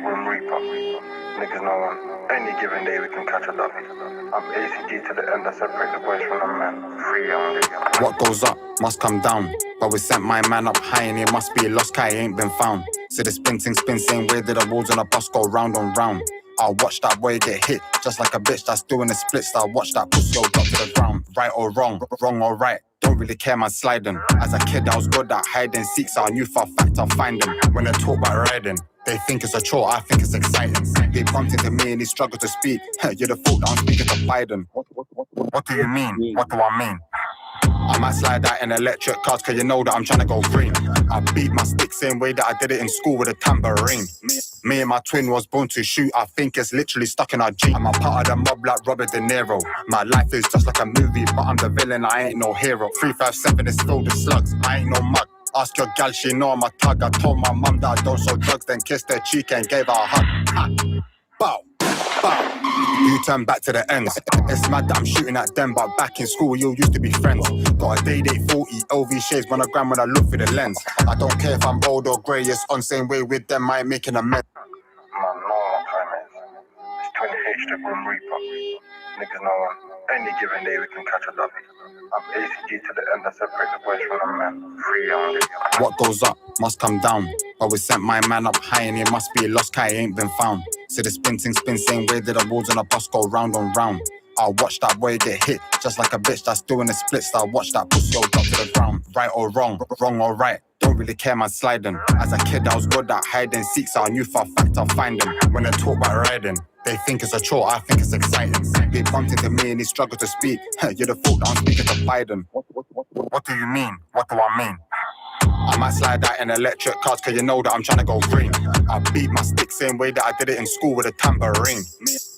Grim Reaper. Niggas know any given day we can catch a dummy. I'm ACG to the end, I separate the boys from the men. Free only. What goes up must come down. But we sent my man up high and he must be a lost guy, he ain't been found. See the spin, same way that the walls on a bus go round and round. I'll watch that boy get hit, just like a bitch that's doing the splits. I'll watch that pussy go drop to the ground. Right or wrong, wrong or right, don't really care, man, sliding. As a kid, I was good at hiding seeks, so I knew for a fact I'll find them. When they talk about riding, they think it's a chore, I think it's exciting. They bumped into me and he struggled to speak. You're the fault that I'm speaking to Biden. What do you mean? What do I mean? I might slide out in electric cars, cause you know that I'm trying to go green. I beat my stick same way that I did it in school with a tambourine. Me and my twin was born to shoot, I think it's literally stuck in our gene. I'm a part of the mob like Robert De Niro. My life is just like a movie, but I'm the villain, I ain't no hero. 357 is filled with slugs, I ain't no mug. Ask your gal, she know I'm a thug. I told my mum that I don't show drugs, then kissed her cheek and gave her a hug. Ha. Bow, bow. You turn back to the ends. It's mad that I'm shooting at them, but back in school you used to be friends. Got a day 40 LV shades, monogram when I look through the lens. I don't care if I'm old or grey, it's on same way with them, I ain't making amends. Man, know what time it is. It's 20H the Grim Reaper. Niggas know any given day we can catch a dummy. I'm ACG to the end, I separate the boys from the men. Free only. What goes up must come down. But we sent my man up high and he must be a lost guy, he ain't been found. See the spin, same way that the walls on a bus go round and round. I'll watch that boy get hit, just like a bitch that's doing the splits. I'll watch that pussy go drop to the ground. Right or wrong, wrong or right, don't really care, man, sliding. As a kid, I was good at hiding seeks, so I knew for a fact I'll find them. When they talk about riding, they think it's a chore, I think it's exciting. They bumped into me and he struggled to speak. You're the fault that I'm speaking to Biden. What do you mean? What do I mean? I might slide out in electric cars, cause you know that I'm trying to go green. I beat my stick same way that I did it in school with a tambourine.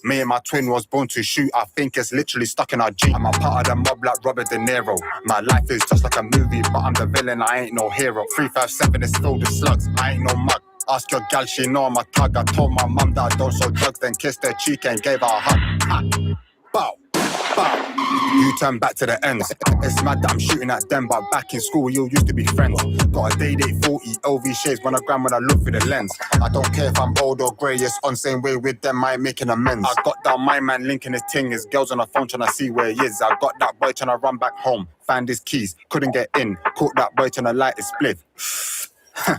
Me and my twin was born to shoot, I think it's literally stuck in our gene. I'm a part of the mob like Robert De Niro. My life is just like a movie, but I'm the villain, I ain't no hero. 357 is filled with slugs, I ain't no mug. Ask your gal, she know I'm a thug. I told my mum that I don't show drugs, then kissed her cheek and gave her a hug. Ha. Bow, bow. You turn back to the ends. It's mad that I'm shooting at them, but back in school you used to be friends. Got a day 40 LV shades, monogram when I look through the lens. I don't care if I'm old or grey, it's on same way with them, I ain't making amends. I got down my man linking his ting, his girls on the phone trying to see where he is. I got that boy trying to run back home, found his keys, couldn't get in. Caught that boy trying to light his spliff.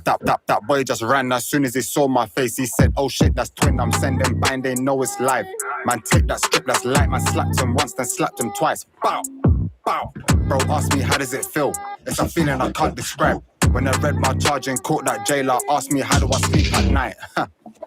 That boy just ran as soon as he saw my face. He said, oh shit, that's twin, I'm sending bind, they know it's live. Man, take that script, that's light. Man, slapped him once, then slapped him twice. Bow, bow. Bro, ask me, how does it feel? It's a feeling I can't describe. When I read my charge and caught that jailer, asked me, how do I sleep at night?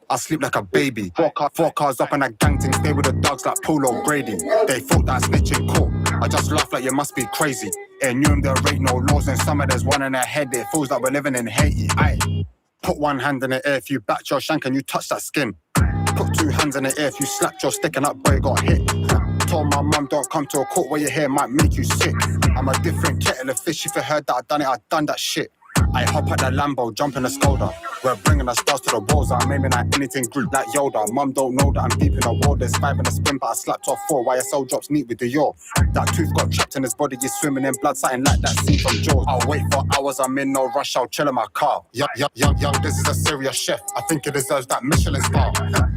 I sleep like a baby. Four cars up and a gang thing, stay with the dogs like Polo Brady. They thought that snitching court. I just laugh like you must be crazy. In New there ain't no laws and some of there's one in their head. It feels like we're living in Haiti. Aye. Put one hand in the air if you backed your shank and you touch that skin. Put two hands in the air if you slapped your stick and that boy got hit. Told my mum don't come to a court where your hair might make you sick. I'm a different kettle of fish. If you heard that I done it, I done that shit. I hop at the Lambo, jump in the Skoda. We're bringing the stars to the walls. I'm aiming at anything group like Yoda. Mum don't know that I'm deep in the wall. There's 5 in a spin, but I slapped off 4. YSL drops neat with the yaw. That tooth got trapped in his body. He's swimming in blood, something like that scene from Jaws. I'll wait for hours, I'm in no rush. I'll chill in my car. Young, this is a serious chef. I think he deserves that Michelin star.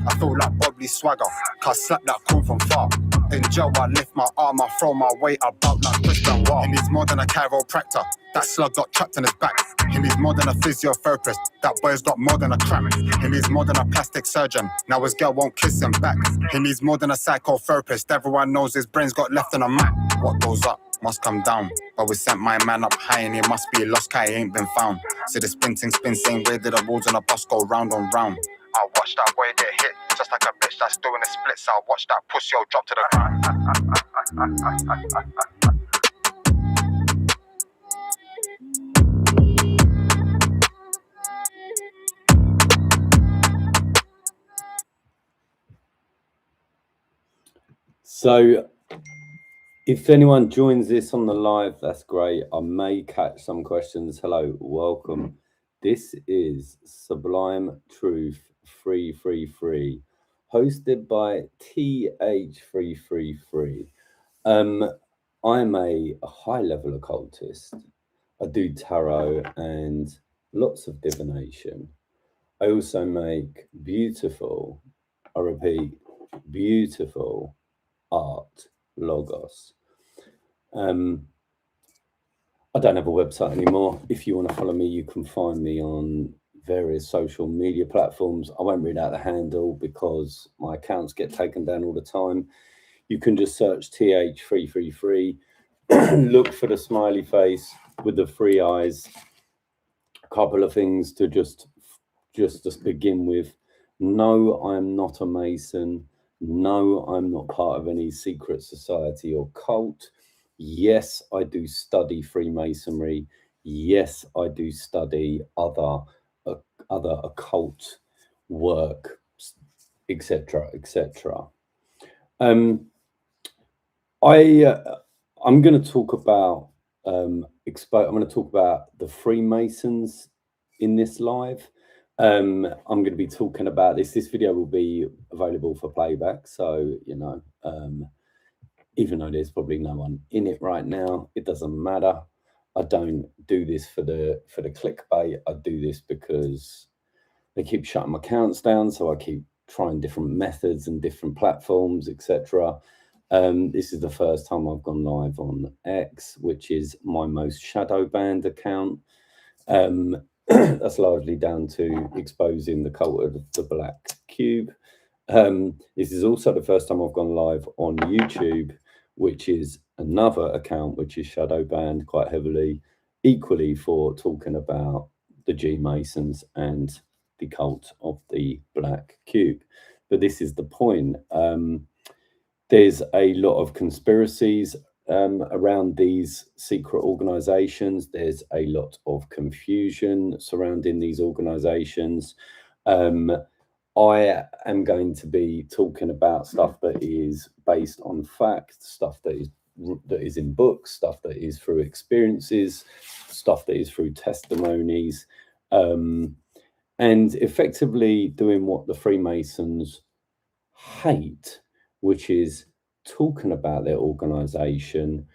I feel like Bobley Swagger, cause slap that corn from far. In jail, I lift my arm, I throw my weight about like Christian Wall. He needs more than a chiropractor. That slug got trapped in his back. He needs more than a physiotherapist. That boy's got more than a cramp. He needs more than a plastic surgeon. Now his girl won't kiss him back. He needs more than a psychotherapist. Everyone knows his brain's got left on a map. What goes up must come down. But we sent my man up high and he must be a lost guy, he ain't been found. See the spin, same way that the walls on a bus go round and round. I'll watch that boy get hit, just like a bitch that's doing the splits. I'll watch that pussy drop to the ground. So, if anyone joins this on the live, that's great. I may catch some questions. Hello, welcome. This is Sublime Truth 333, hosted by TH333. I'm a high-level occultist. I do tarot and lots of divination. I also make beautiful, I repeat, beautiful art logos. I don't have a website anymore. If you want to follow me, you can find me on various social media platforms. I won't read out the handle because my accounts get taken down all the time. You can just search TH333, look for the smiley face with the three eyes. A couple of things to just begin with. No, I'm not a Mason. No, I'm not part of any secret society or cult. Yes, I do study Freemasonry. Yes, I do study other occult work, etc., etc. I'm going to talk about I'm going to talk about the Freemasons in this live. I'm going to be talking about this. This video will be available for playback, so you know, even though there's probably no one in it right now, it doesn't matter. I don't do this for the clickbait. I do this because they keep shutting my accounts down, so I keep trying different methods and different platforms, etc. This is the first time I've gone live on X, which is my most shadow banned account. That's largely down to exposing the cult of the Black Cube. This is also the first time I've gone live on YouTube, which is another account which is shadow banned quite heavily, equally for talking about the G-Masons and the cult of the Black Cube. But this is the point. There's a lot of conspiracies around these secret organizations. There's a lot of confusion surrounding these organizations. I am going to be talking about stuff that is based on fact, stuff that is in books, stuff that is through experiences, stuff that is through testimonies, and effectively doing what the Freemasons hate, which is talking about their organization,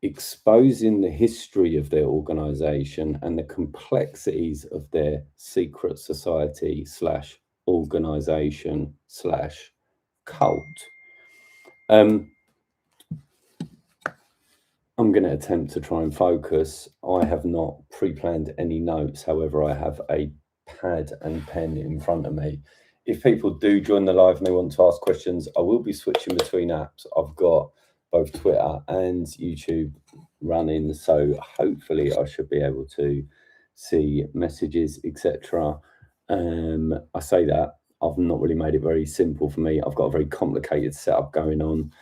exposing the history of their organization and the complexities of their secret society / organization / cult. I'm going to attempt to try and focus. I have not pre-planned any notes. However, I have a pad and pen in front of me. If people do join the live and they want to ask questions, I will be switching between apps. I've got both Twitter and YouTube running, so hopefully I should be able to see messages, etc. I say that I've not really made it very simple for me. I've got a very complicated setup going on.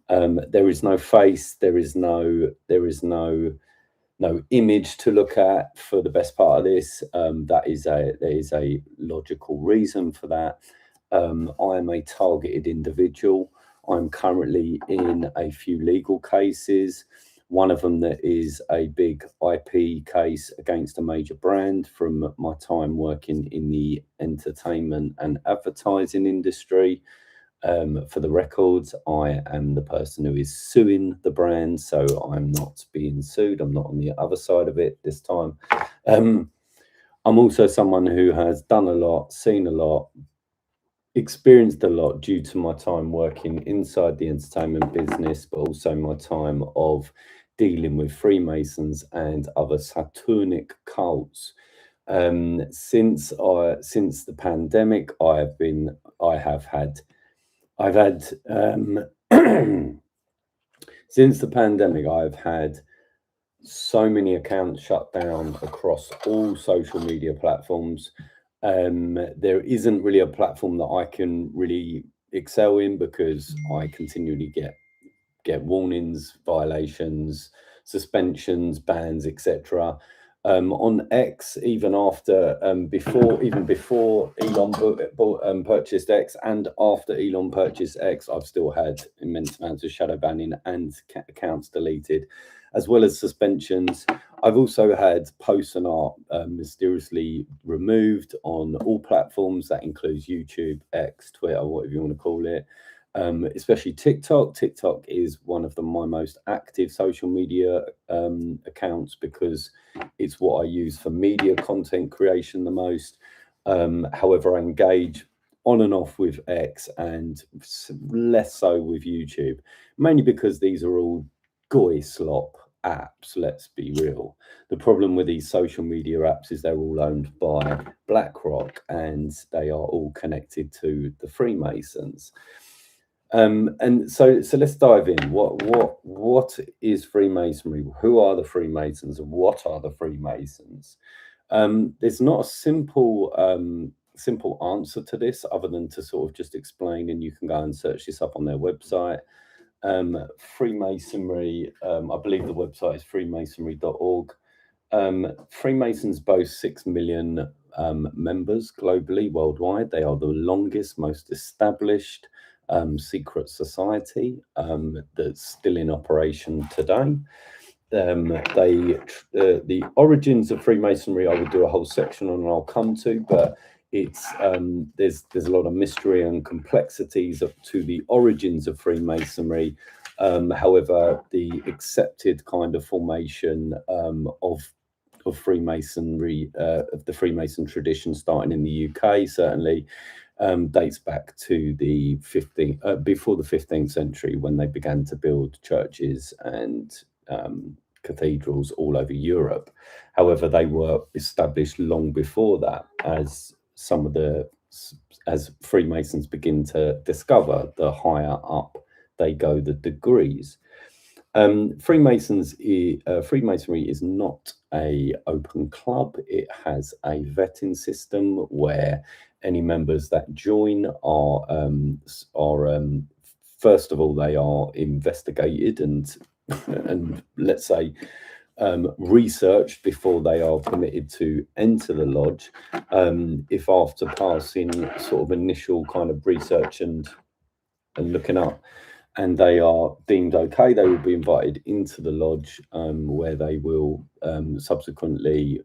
There is no face. There is no image to look at for the best part of this. There is a logical reason for that. I am a targeted individual. I'm currently in a few legal cases. One of them that is a big IP case against a major brand from my time working in the entertainment and advertising industry. For the records, I am the person who is suing the brand, so I'm not being sued. I'm not on the other side of it this time. I'm also someone who has done a lot, seen a lot, experienced a lot due to my time working inside the entertainment business, but also my time of dealing with Freemasons and other Saturnic cults. Since the pandemic, since the pandemic, I've had so many accounts shut down across all social media platforms. There isn't really a platform that I can really excel in because I continually get warnings, violations, suspensions, bans, etc. On X, even after before Elon purchased X and after Elon purchased X, I've still had immense amounts of shadow banning and accounts deleted, as well as suspensions. I've also had posts and art mysteriously removed on all platforms. That includes YouTube, X, Twitter, whatever you want to call it. Especially TikTok. TikTok is one of my most active social media accounts because it's what I use for media content creation the most. However, I engage on and off with X and less so with YouTube, mainly because these are all goy slop apps, let's be real. The problem with these social media apps is they're all owned by BlackRock and they are all connected to the Freemasons. And so let's dive in. What is Freemasonry? Who are the Freemasons and what are the Freemasons? There's not a simple answer to this other than to sort of just explain, and you can go and search this up on their website. Freemasonry, I believe the website is freemasonry.org. Freemasons boast 6 million members globally, worldwide. They are the longest, most established secret society that's still in operation today. The origins of Freemasonry, I would do a whole section on and I'll come to, but it's there's a lot of mystery and complexities to the origins of Freemasonry. However, the accepted kind of formation of Freemasonry, of the Freemason tradition starting in the UK, certainly dates back to the before the 15th century, when they began to build churches and cathedrals all over Europe. However, they were established long before that, as Freemasons begin to discover, the higher up they go, the degrees. Freemasonry is not a open club. It has a vetting system where any members that join are first of all, they are investigated and let's say researched before they are permitted to enter the lodge. If after passing sort of initial kind of research and looking up, and they are deemed okay, they will be invited into the lodge, where they will subsequently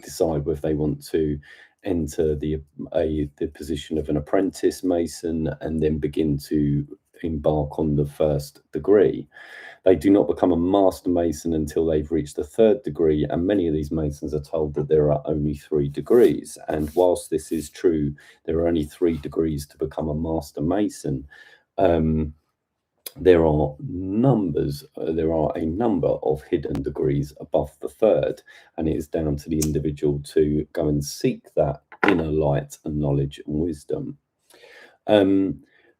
decide whether they want to enter the position of an apprentice mason and then begin to embark on the first degree. They do not become a master mason until they've reached the third degree, and many of these masons are told that there are only 3 degrees. And whilst this is true, there are only 3 degrees to become a master mason. There are a number of hidden degrees above the third, and it is down to the individual to go and seek that inner light and knowledge and wisdom.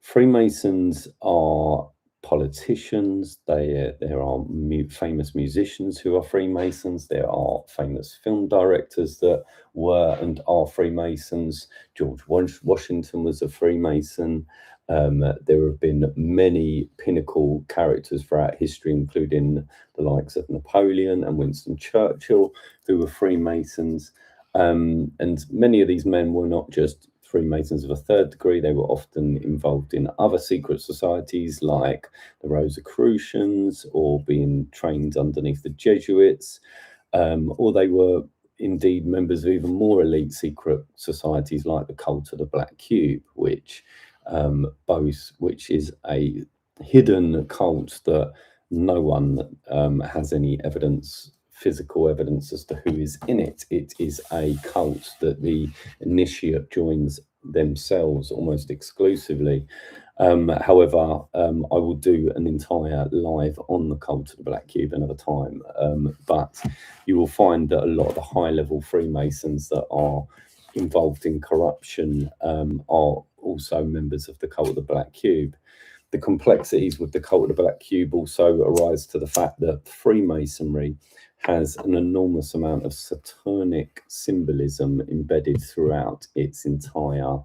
Freemasons are politicians. There are famous musicians who are Freemasons. There are famous film directors that were and are Freemasons. George Washington was a Freemason. There have been many pinnacle characters throughout history, including the likes of Napoleon and Winston Churchill, who were Freemasons. And many of these men were not just Freemasons of a third degree. They were often involved in other secret societies like the Rosicrucians, or being trained underneath the Jesuits, or they were indeed members of even more elite secret societies like the Cult of the Black Cube, which is a hidden cult that no one has any physical evidence as to who is in it. It is a cult that the initiate joins themselves almost exclusively. However, I will do an entire live on the Cult of the Black Cube another time, but you will find that a lot of the high-level Freemasons that are involved in corruption are also members of the Cult of the Black Cube. The complexities with the Cult of the Black Cube also arise to the fact that Freemasonry has an enormous amount of Saturnic symbolism embedded throughout its entire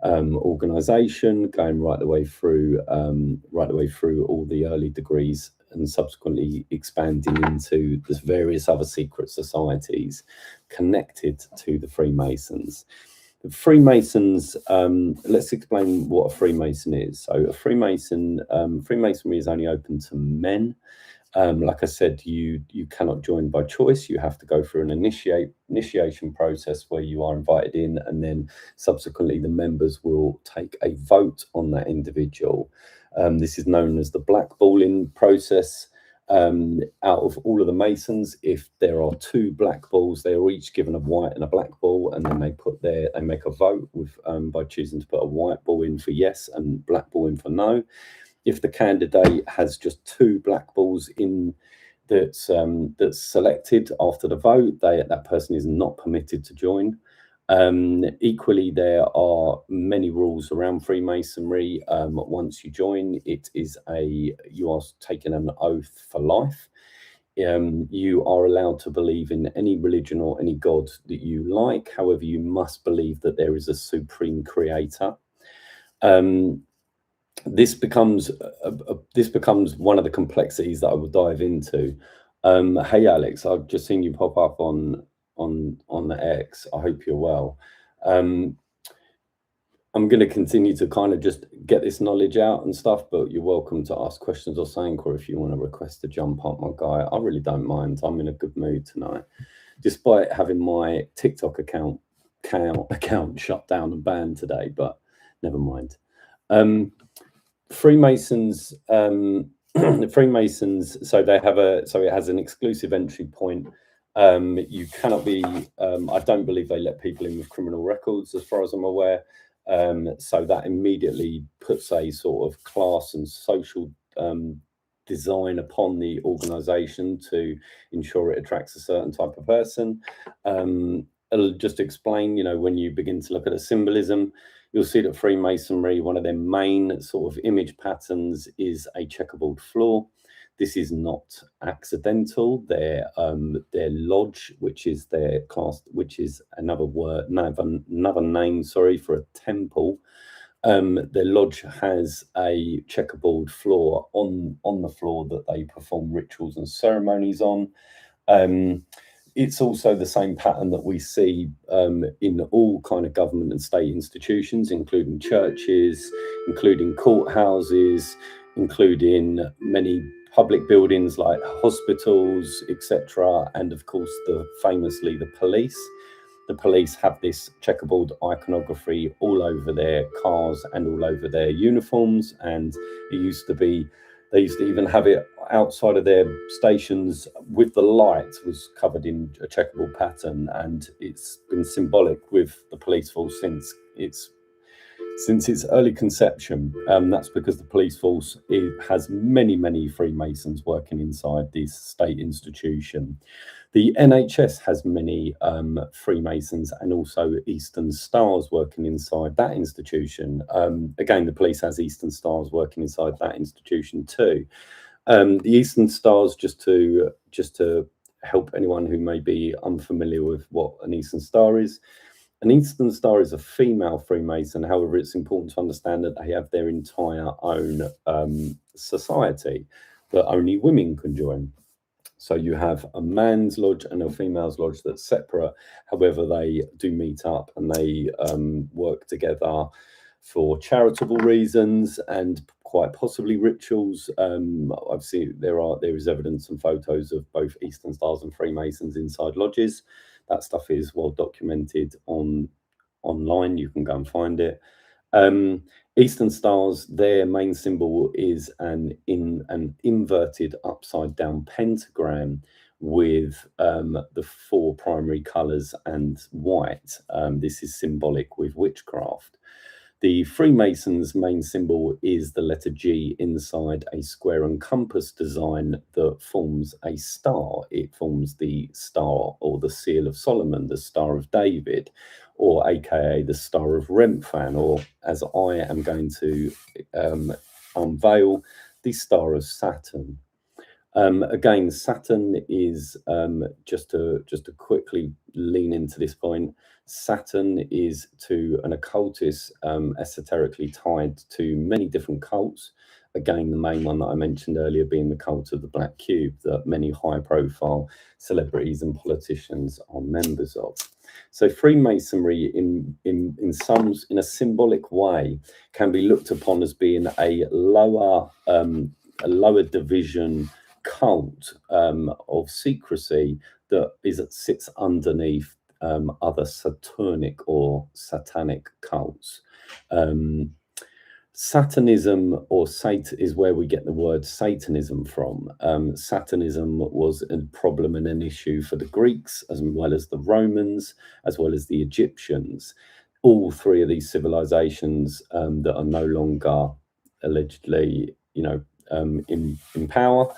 organization, going right the way through all the early degrees, and subsequently expanding into the various other secret societies connected to the Freemasons. The Freemasons, let's explain what a Freemason is. So a Freemasonry is only open to men. Like I said, you cannot join by choice. You have to go through an initiation process where you are invited in, and then subsequently the members will take a vote on that individual. This is known as the blackballing process. Out of all of the Masons, if there are 2 black balls, they are each given a white and a black ball, and then they make a vote with by choosing to put a white ball in for yes and black ball in for no. If the candidate has just 2 black balls in that's selected after the vote, that person is not permitted to join. Equally, there are many rules around Freemasonry. Once you join, you are taking an oath for life. You are allowed to believe in any religion or any god that you like. However, you must believe that there is a supreme creator. This becomes one of the complexities that I will dive into. Hey Alex, I've just seen you pop up on the X. I hope you're well. I'm going to continue to kind of just get this knowledge out and stuff, but you're welcome to ask questions or something, or if you want to request to jump up, my guy, I really don't mind. I'm in a good mood tonight, despite having my TikTok account shut down and banned today, but never mind. Freemasons, Freemasons, so it has an exclusive entry point. You cannot be, I don't believe they let people in with criminal records, as far as I'm aware. So that immediately puts a sort of class and social design upon the organization to ensure it attracts a certain type of person. I'll just explain, when you begin to look at the symbolism, you'll see that Freemasonry, one of their main sort of image patterns is a checkerboard floor. This is not accidental. Their lodge, which is their class, which is another name, for a temple. Their lodge has a checkerboard floor on the floor that they perform rituals and ceremonies on. It's also the same pattern that we see in all kind of government and state institutions, including churches, including courthouses, including many public buildings like hospitals, etc. And of course, famously the police. The police have this checkerboard iconography all over their cars and all over their uniforms, and they used to even have it outside of their stations with the light was covered in a checkerboard pattern, and it's been symbolic with the police force since its early conception. That's because the police force has many Freemasons working inside this state institution. The NHS has many Freemasons and also Eastern Stars working inside that institution. Again, the police has Eastern Stars working inside that institution too. The Eastern Stars, just to help anyone who may be unfamiliar with what an Eastern Star is. An Eastern Star is a female Freemason. However, it's important to understand that they have their entire own society that only women can join. So you have a man's lodge and a female's lodge that's separate. However, they do meet up and they work together for charitable reasons and quite possibly rituals. I've seen there is evidence and photos of both Eastern Stars and Freemasons inside lodges. That stuff is well documented online. You can go and find it. Eastern Stars, their main symbol is an inverted upside down pentagram with the 4 primary colours and white. This is symbolic with witchcraft. The Freemasons' main symbol is the letter G inside a square and compass design that forms a star. It forms the star or the seal of Solomon, the Star of David, or aka the Star of Remphan, or as I am going to unveil, the Star of Saturn. Again, Saturn is, just to quickly lean into this point, Saturn is to an occultist esoterically tied to many different cults. Again, the main one that I mentioned earlier being the cult of the Black Cube that many high-profile celebrities and politicians are members of. So Freemasonry, in a symbolic way, can be looked upon as being a lower division cult of secrecy that sits underneath other Saturnic or satanic cults. Satanism or is where we get the word Satanism from. Satanism was a problem and an issue for the Greeks, as well as the Romans, as well as the Egyptians. All three of these civilizations that are no longer allegedly, in power.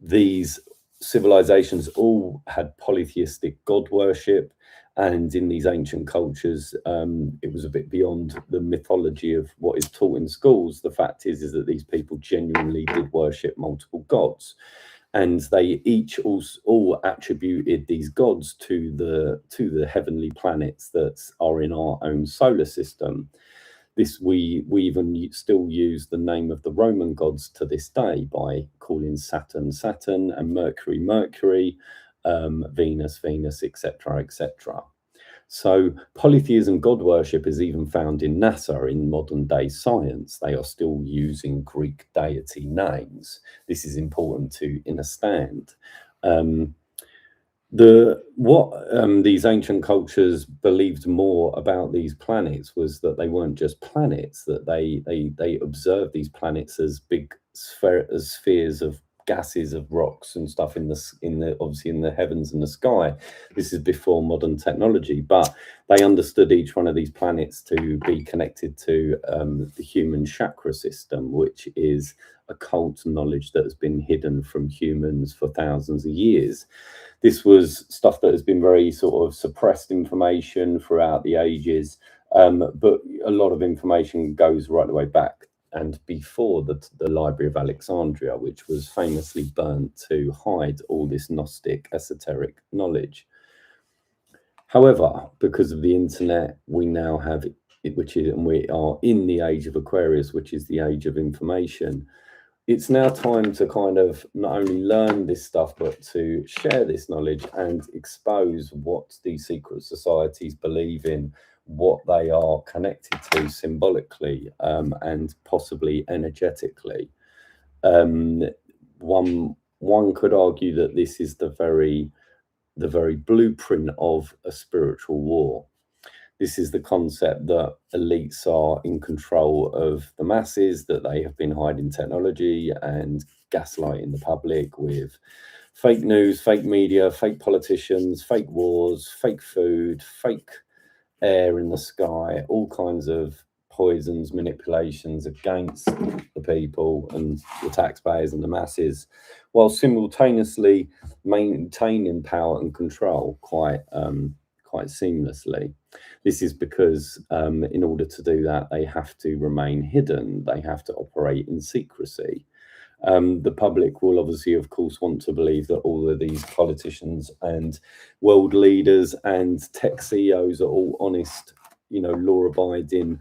These civilizations all had polytheistic god worship. And in these ancient cultures, it was a bit beyond the mythology of what is taught in schools. The fact is that these people genuinely did worship multiple gods, and they each all attributed these gods to the heavenly planets that are in our own solar system. This we even still use the name of the Roman gods to this day by calling Saturn Saturn and Mercury Mercury. Venus, Venus, etc., etc. So polytheism, god worship is even found in NASA in modern day science. They are still using Greek deity names. This is important to understand. These ancient cultures believed more about these planets was that they weren't just planets, that they observed these planets as big spheres of gases, of rocks and stuff obviously in the heavens and the sky. This is before modern technology, but they understood each one of these planets to be connected to the human chakra system, which is occult knowledge that has been hidden from humans for thousands of years. This was stuff that has been very sort of suppressed information throughout the ages, but a lot of information goes right the way back and before the Library of Alexandria, which was famously burnt to hide all this Gnostic esoteric knowledge. However, because of the internet, we now have and we are in the age of Aquarius, which is the age of information. It's now time to kind of not only learn this stuff, but to share this knowledge and expose what these secret societies believe in, what they are connected to symbolically and possibly energetically. One could argue that this is the very blueprint of a spiritual war. This is the concept that elites are in control of the masses, that they have been hiding technology and gaslighting the public with fake news, fake media, fake politicians, fake wars, fake food, fake air in the sky, all kinds of poisons, manipulations against the people and the taxpayers and the masses, while simultaneously maintaining power and control quite seamlessly. This is because in order to do that, they have to remain hidden. They have to operate in secrecy. The public will obviously, of course, want to believe that all of these politicians and world leaders and tech CEOs are all honest, law-abiding,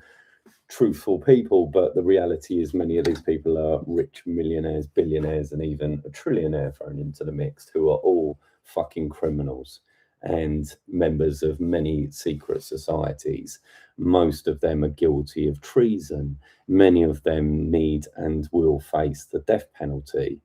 truthful people. But the reality is many of these people are rich millionaires, billionaires, and even a trillionaire thrown into the mix, who are all fucking criminals and members of many secret societies. Most of them are guilty of treason. Many of them need and will face the death penalty.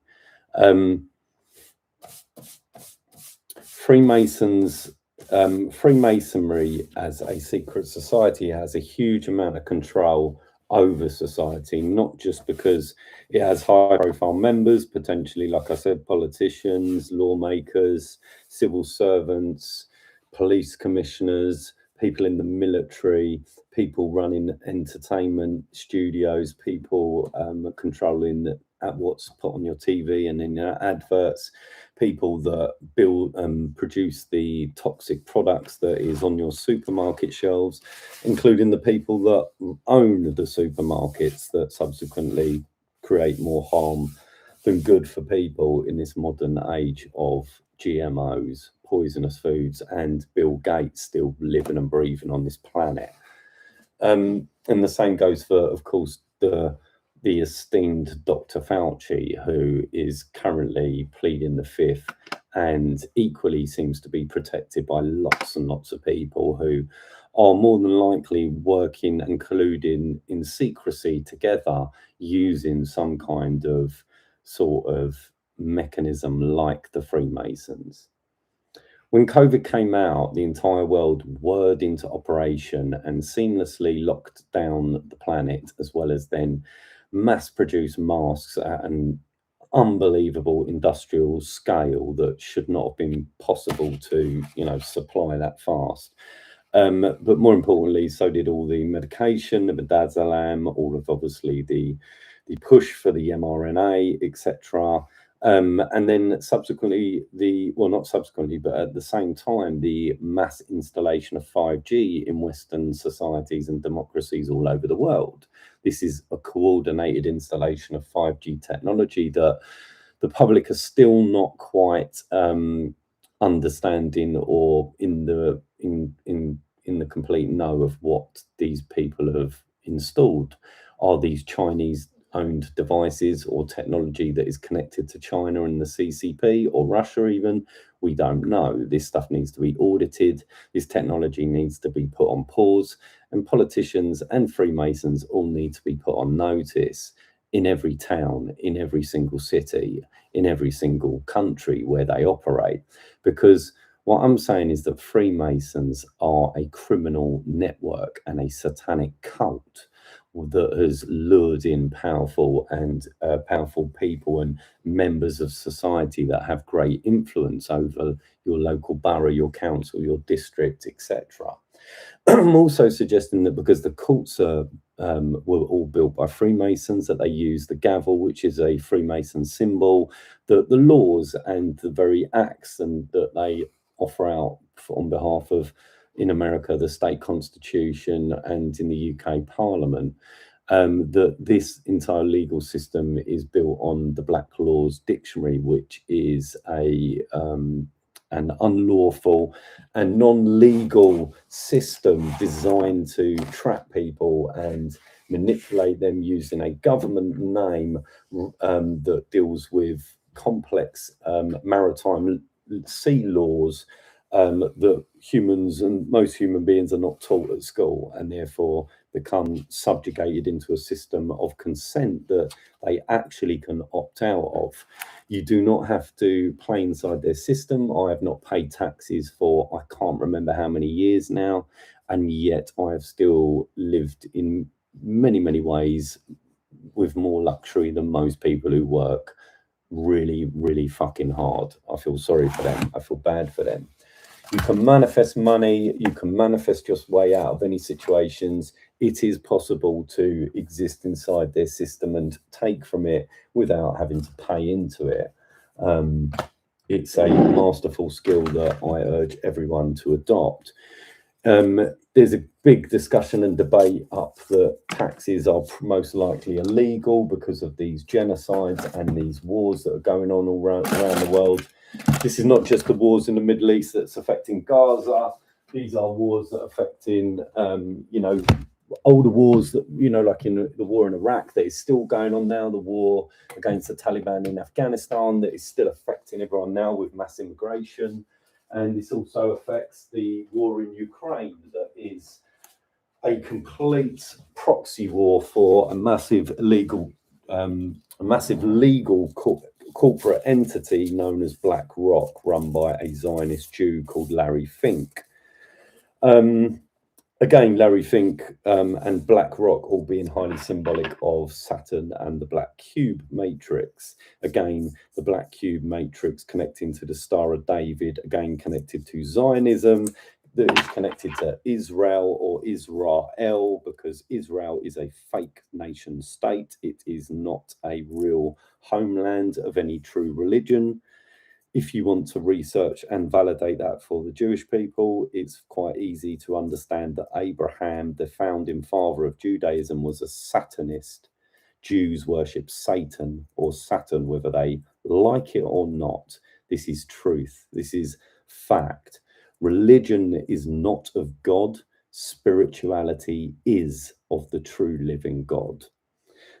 Freemasonry as a secret society has a huge amount of control over society, not just because it has high profile members, potentially, like I said, politicians, lawmakers, civil servants, police commissioners, people in the military, people running entertainment studios, people controlling what's put on your TV and in your adverts, people that produce the toxic products that is on your supermarket shelves, including the people that own the supermarkets that subsequently create more harm than good for people in this modern age of GMOs, poisonous foods, and Bill Gates still living and breathing on this planet. And the same goes for, of course, the esteemed Dr. Fauci, who is currently pleading the fifth and equally seems to be protected by lots and lots of people who are more than likely working and colluding in secrecy together using some kind of sort of mechanism like the Freemasons. When COVID came out, the entire world whirred into operation and seamlessly locked down the planet, as well as then mass-produce masks at an unbelievable industrial scale that should not have been possible to, supply that fast. But more importantly, so did all the medication, the midazolam, all of obviously the push for the mRNA, etc. And then subsequently, not subsequently, but at the same time, the mass installation of 5G in Western societies and democracies all over the world. This is a coordinated installation of 5G technology that the public are still not quite understanding or in the complete know of what these people have installed. Are these Chinese owned devices or technology that is connected to China and the CCP or Russia even? We don't know. This stuff needs to be audited. This technology needs to be put on pause, and politicians and Freemasons all need to be put on notice in every town, in every single city, in every single country where they operate. Because what I'm saying is that Freemasons are a criminal network and a satanic cult that has lured in powerful people and members of society that have great influence over your local borough, your council, your district, etc. I'm also suggesting that because the cults were all built by Freemasons, that they use the gavel, which is a Freemason symbol, that the laws and the very acts and that they offer out on behalf of, in America, the state constitution, and in the UK Parliament, that this entire legal system is built on the Black Laws Dictionary, which is an unlawful and non-legal system designed to trap people and manipulate them using a government name that deals with complex maritime sea laws that humans and most human beings are not taught at school, and therefore become subjugated into a system of consent that they actually can opt out of. You do not have to play inside their system. I have not paid taxes for I can't remember how many years now, and yet I have still lived in many, many ways with more luxury than most people who work really, really fucking hard. I feel sorry for them. I feel bad for them. You can manifest money. You can manifest your way out of any situations. It is possible to exist inside their system and take from it without having to pay into it. It's a masterful skill that I urge everyone to adopt. There's a big discussion and debate up that taxes are most likely illegal because of these genocides and these wars that are going on all around the world. This is not just the wars in the Middle East that's affecting Gaza. These are wars that are affecting, older wars that, like in the war in Iraq that is still going on now, the war against the Taliban in Afghanistan that is still affecting everyone now with mass immigration. And this also affects the war in Ukraine that is a complete proxy war for a massive legal corporate entity known as BlackRock, run by a Zionist Jew called Larry Fink. Again, Larry Fink and BlackRock all being highly symbolic of Saturn and the Black Cube Matrix. Again, the Black Cube Matrix connecting to the Star of David, again connected to Zionism, that is connected to Israel or Israel, because Israel is a fake nation state. It is not a real homeland of any true religion. If you want to research and validate that for the Jewish people, it's quite easy to understand that Abraham, the founding father of Judaism, was a Satanist. Jews worship Satan or Saturn, whether they like it or not. This is truth. This is fact. Religion is not of God. Spirituality is of the true living God.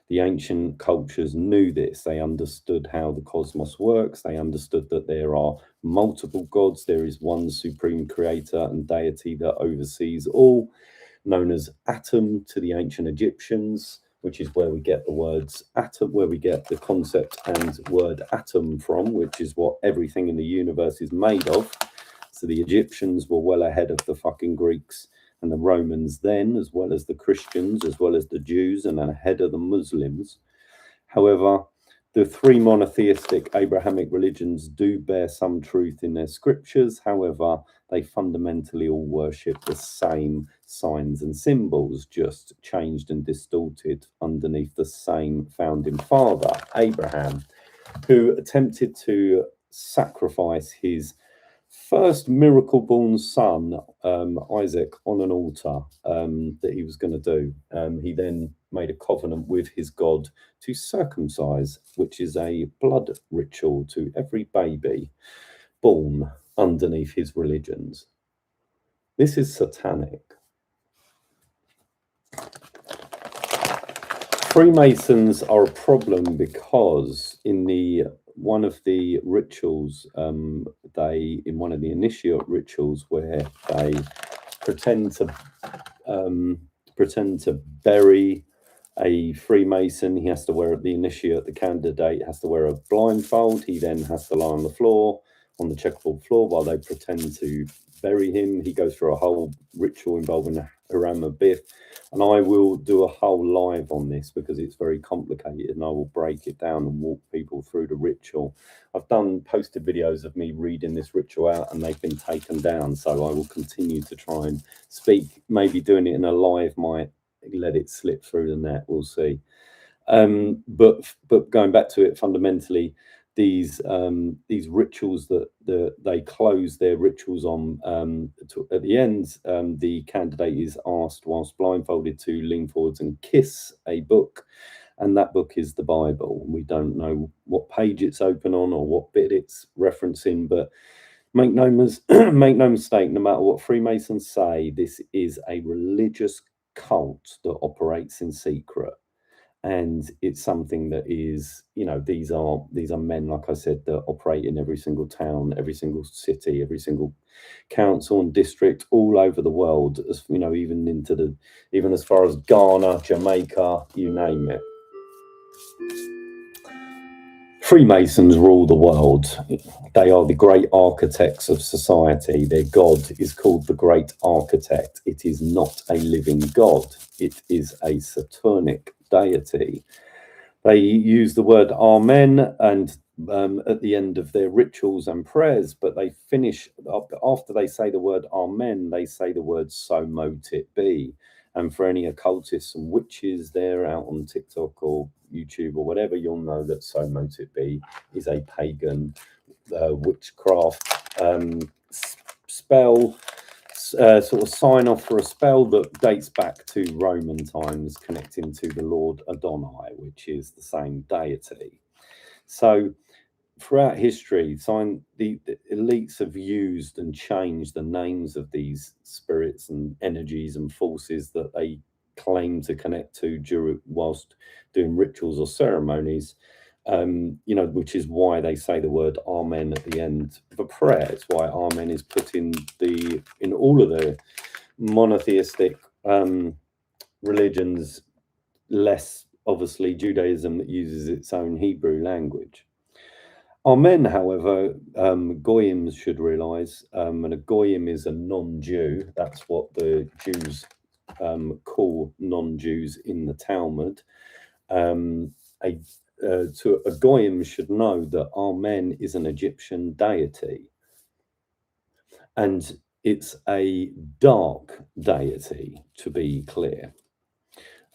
The ancient cultures knew this. They understood how the cosmos works. They understood that there are multiple gods. There is one supreme creator and deity that oversees all, known as Atum to the ancient Egyptians, which is where we get the words atom, where we get the concept and word atom from, which is what everything in the universe is made of. So the Egyptians were well ahead of the fucking Greeks and the Romans then, as well as the Christians, as well as the Jews, and ahead of the Muslims. However, the three monotheistic Abrahamic religions do bear some truth in their scriptures. However, they fundamentally all worship the same signs and symbols, just changed and distorted underneath the same founding father, Abraham, who attempted to sacrifice his first miracle-born son, Isaac, on an altar that he was going to do. He then made a covenant with his God to circumcise, which is a blood ritual to every baby born underneath his religions. This is satanic. Freemasons are a problem because in one of the rituals, in one of the initiate rituals where they pretend to bury a Freemason, he has to wear the initiate, the candidate has to wear a blindfold. He then has to lie on the floor, on the checkerboard floor, while they pretend to bury him. He goes through a whole ritual involving Haram Abith, and I will do a whole live on this because it's very complicated, and I will break it down and walk people through the ritual. I've posted videos of me reading this ritual out, and they've been taken down, so I will continue to try and speak. Maybe doing it in a live might let it slip through the net, we'll see. But going back to it, fundamentally, these rituals that they close their rituals on, at the end, the candidate is asked whilst blindfolded to lean forwards and kiss a book, and that book is the Bible. We don't know what page it's open on or what bit it's referencing, but make no mistake, no matter what Freemasons say, this is a religious cult that operates in secret. And it's something that is, these are men, like I said, that operate in every single town, every single city, every single council and district all over the world, as even as far as Ghana, Jamaica, you name it. Freemasons rule the world. They are the great architects of society. Their God is called the Great Architect. It is not a living God. It is a Saturnic deity. They use the word Amen and at the end of their rituals and prayers, but they finish after they say the word Amen, they say the word so mote it be. And for any occultists and witches there out on TikTok or YouTube or whatever, you'll know that so mote it be is a pagan witchcraft spell, sort of sign off for a spell that dates back to Roman times, connecting to the Lord Adonai, which is the same deity. So throughout history, the elites have used and changed the names of these spirits and energies and forces that they claim to connect to whilst doing rituals or ceremonies, which is why they say the word Amen at the end of a prayer. It's why Amen is put in all of the monotheistic religions, less obviously Judaism that uses its own Hebrew language. Amen, however, Goyim should realize, and a Goyim is a non-Jew. That's what the Jews call non-Jews in the Talmud. A Goyim should know that Amen is an Egyptian deity, and it's a dark deity, to be clear.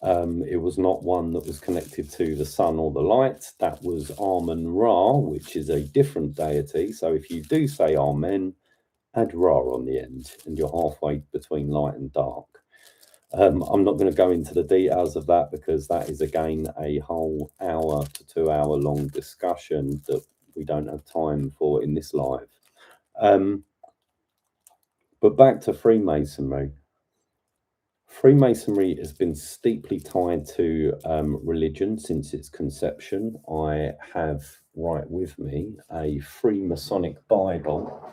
It was not one that was connected to the sun or the light. That was Amun-Ra, which is a different deity. So if you do say Amen, add Ra on the end, and you're halfway between light and dark. I'm not going to go into the details of that because that is, again, a whole hour to 2 hour long discussion that we don't have time for in this live. But back to Freemasonry. Freemasonry has been steeply tied to religion since its conception. I have right with me a Freemasonic Bible.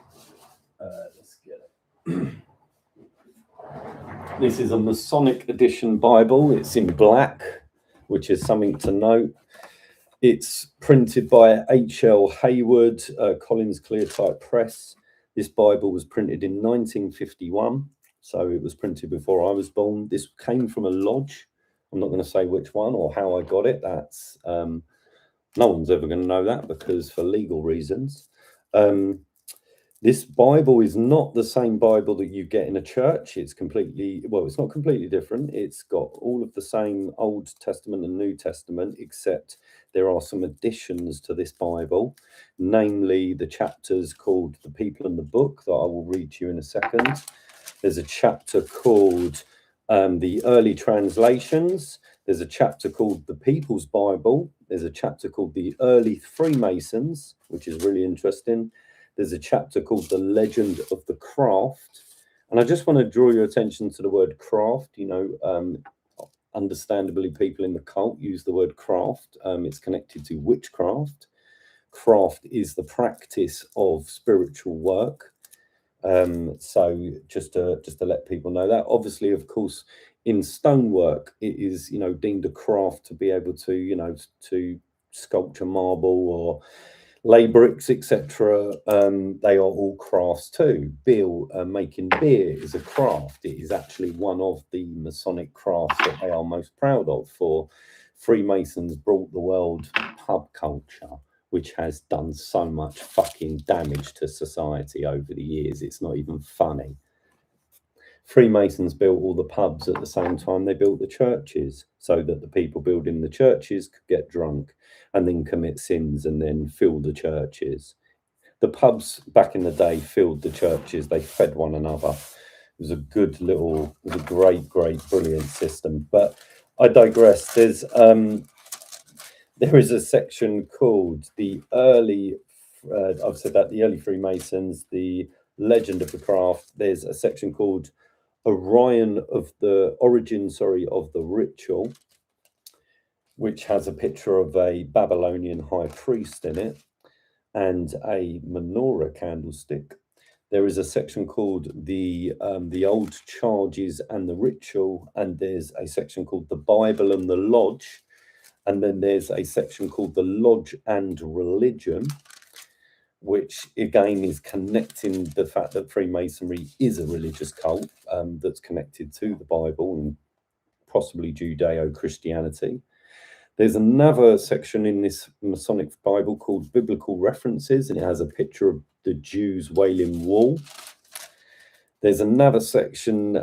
Let's get it. This is a Masonic edition Bible. It's in black, which is something to note. It's printed by H.L. Hayward, Collins Clear Type Press. This Bible was printed in 1951, so it was printed before I was born. This came from a lodge. I'm not going to say which one or how I got it. That's no one's ever going to know that, because for legal reasons. This Bible is not the same Bible that you get in a church. It's completely, well, it's not completely different. It's got all of the same Old Testament and New Testament, except there are some additions to this Bible, namely the chapters called The People and the Book that I will read to you in a second. There's a chapter called The Early Translations. There's a chapter called The People's Bible. There's a chapter called The Early Freemasons, which is really interesting. There's a chapter called The Legend of the Craft. And I just want to draw your attention to the word craft. You know, understandably, people in the cult use the word craft. It's connected to witchcraft. Craft is the practice of spiritual work. So just to let people know that. Obviously, of course, in stonework, it is, you know, deemed a craft to be able to, you know, to sculpture marble or lay bricks, etc. They are all crafts too. Making beer is a craft. It is actually one of the Masonic crafts that they are most proud of. For Freemasons brought the world pub culture, which has done so much fucking damage to society over the years. It's not even funny. Freemasons built all the pubs at the same time they built the churches, so that the people building the churches could get drunk and then commit sins and then fill the churches. The pubs back in the day filled the churches. They fed one another. It was a good little, it was a great, brilliant system. But I digress. There is a section called the early, I've said that, the early Freemasons, the legend of the craft. There's a section called Origin of the ritual, which has a picture of a Babylonian high priest in it and a menorah candlestick. There is a section called the old charges and the ritual, and there's a section called the Bible and the Lodge, and then there's a section called the Lodge and Religion, which again is connecting the fact that Freemasonry is a religious cult that's connected to the Bible and possibly Judeo-Christianity. There's another section in this Masonic Bible called Biblical References, and it has a picture of the Jews' Wailing Wall. There's another section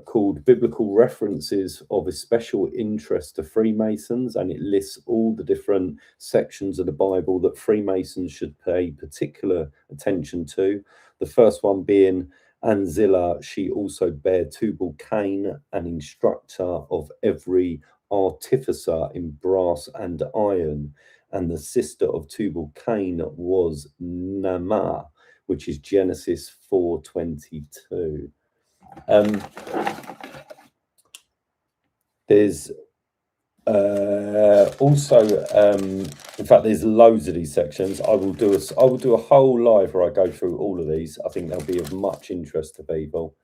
called Biblical References of Especial Interest to Freemasons, and it lists all the different sections of the Bible that Freemasons should pay particular attention to. The first one being, and Zillah, she also bare Tubal-Cain, an instructor of every artificer in brass and iron, and the sister of Tubal-Cain was Naamah, which is Genesis 4:22. There's also, in fact, there's loads of these sections. I will do a whole live where I go through all of these. I think they'll be of much interest to people.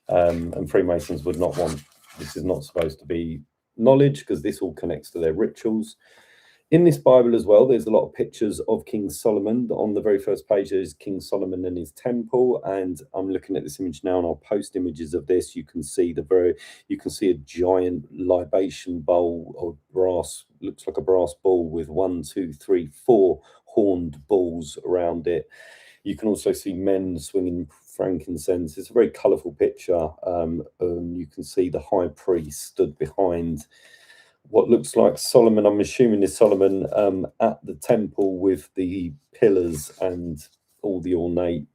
And Freemasons would not want, this is not supposed to be knowledge, because this all connects to their rituals. In this Bible as well, there's a lot of pictures of King Solomon. On the very first page, there's King Solomon and his temple. And I'm looking at this image now, and I'll post images of this. You can see a giant libation bowl of brass, looks like a brass ball with 1, 2, 3, 4 horned balls around it. You can also see men swinging frankincense. It's a very colourful picture. And you can see the high priest stood behind what looks like Solomon. I'm assuming is Solomon at the temple with the pillars and all the ornate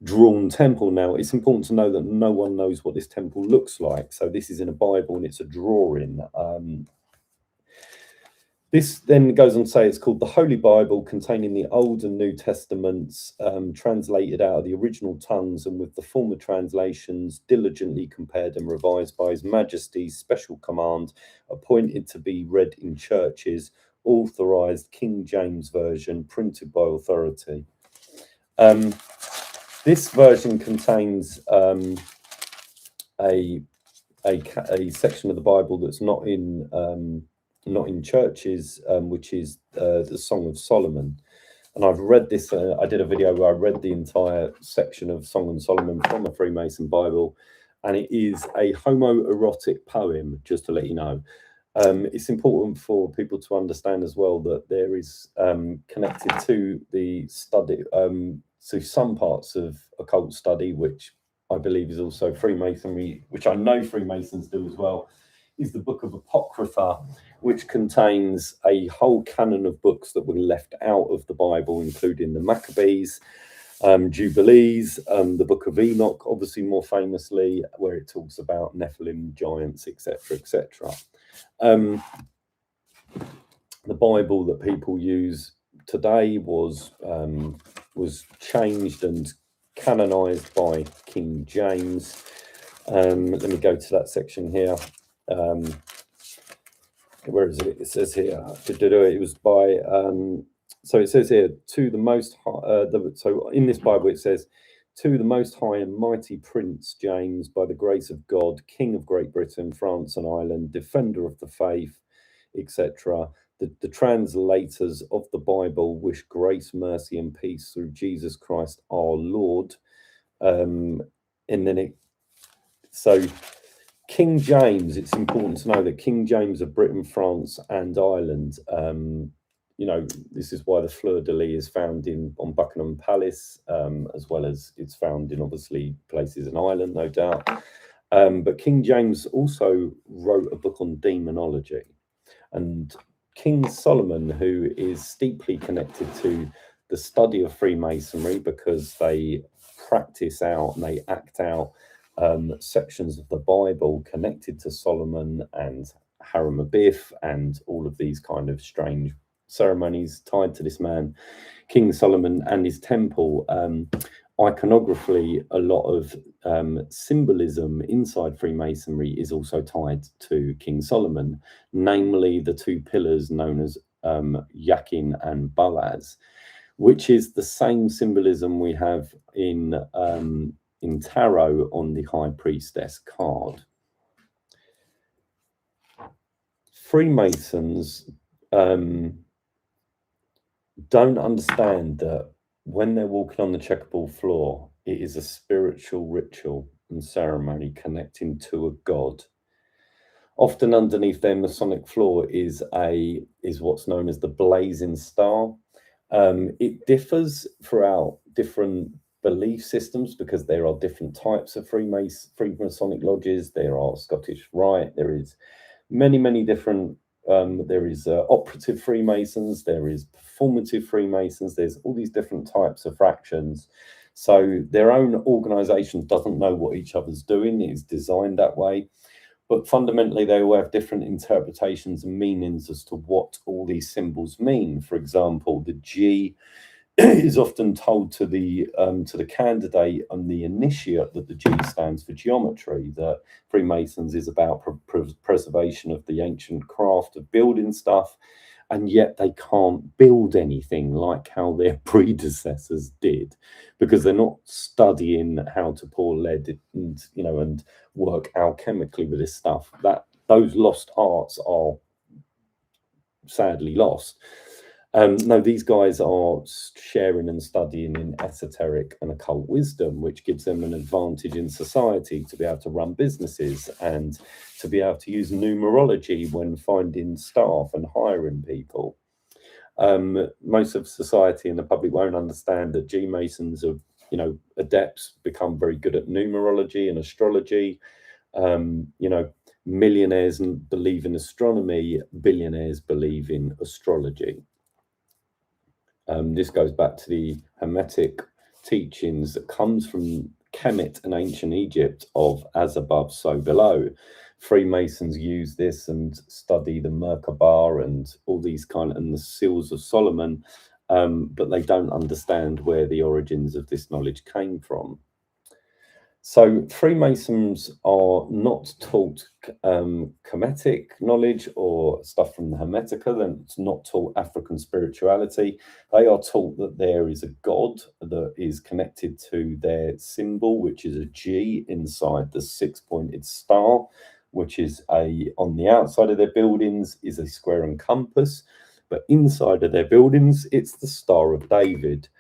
drawn temple. Now, it's important to know that no one knows what this temple looks like. So this is in a Bible and it's a drawing. This then goes on to say it's called the Holy Bible, containing the Old and New Testaments, translated out of the original tongues, and with the former translations diligently compared and revised by His Majesty's special command, appointed to be read in churches, authorized King James Version, printed by authority. This version contains a section of the Bible that's not in churches, which is the Song of Solomon. And I've read this, I did a video where I read the entire section of Song and Solomon from a Freemason Bible, and it is a homoerotic poem, just to let you know. It's important for people to understand as well that there is connected to the study, to some parts of occult study, which I believe is also Freemasonry, which I know Freemasons do as well, is the Book of Apocrypha, which contains a whole canon of books that were left out of the Bible, including the Maccabees, Jubilees, the Book of Enoch, obviously more famously, where it talks about Nephilim, giants, etc., etc. The Bible that people use today was changed and canonized by King James. Let me go to that section here. Where is it? It says here, it was by, so it says here, to the most high, so in this Bible it says, to the most high and mighty Prince James, by the grace of God, King of Great Britain, France and Ireland, defender of the faith, etc. The translators of the Bible wish grace, mercy and peace through Jesus Christ our Lord. And then so King James, it's important to know that King James of Britain, France and Ireland, you know, this is why the fleur-de-lis is found on Buckingham Palace, as well as it's found in obviously places in Ireland, no doubt. But King James also wrote a book on demonology, and King Solomon, who is steeply connected to the study of Freemasonry because they practice out and they act out sections of the Bible connected to Solomon and Haramabith and all of these kind of strange ceremonies tied to this man, King Solomon, and his temple. Iconographically, a lot of symbolism inside Freemasonry is also tied to King Solomon, namely the two pillars known as Yakin and Boaz, which is the same symbolism we have in tarot on the High Priestess card. Freemasons don't understand that when they're walking on the checkerboard floor, it is a spiritual ritual and ceremony connecting to a god. Often underneath their Masonic floor is what's known as the blazing star. It differs throughout different belief systems because there are different types of Freemasonic lodges. There are Scottish Rite. There is many different. There is operative Freemasons. There is performative Freemasons. There's all these different types of fractions. So their own organisation doesn't know what each other's doing. It is designed that way. But fundamentally, they all have different interpretations and meanings as to what all these symbols mean. For example, the G is often told to the candidate and the initiate that the G stands for geometry, that Freemasons is about preservation of the ancient craft of building stuff, and yet they can't build anything like how their predecessors did, because they're not studying how to pour lead and, you know, and work alchemically with this stuff. That those lost arts are sadly lost. No, these guys are sharing and studying in esoteric and occult wisdom, which gives them an advantage in society to be able to run businesses and to be able to use numerology when finding staff and hiring people. Most of society and the public won't understand that G-Masons are, you know, adepts, become very good at numerology and astrology. You know, millionaires believe in astronomy, billionaires believe in astrology. This goes back to the Hermetic teachings that comes from Kemet and ancient Egypt of as above, so below. Freemasons use this and study the Merkaba and all these and the seals of Solomon, but they don't understand where the origins of this knowledge came from. So Freemasons are not taught Kemetic knowledge or stuff from the Hermetica. They're not taught African spirituality. They are taught that there is a god that is connected to their symbol, which is a G inside the six-pointed star, which is on the outside of their buildings is a square and compass. but inside of their buildings, it's the Star of David.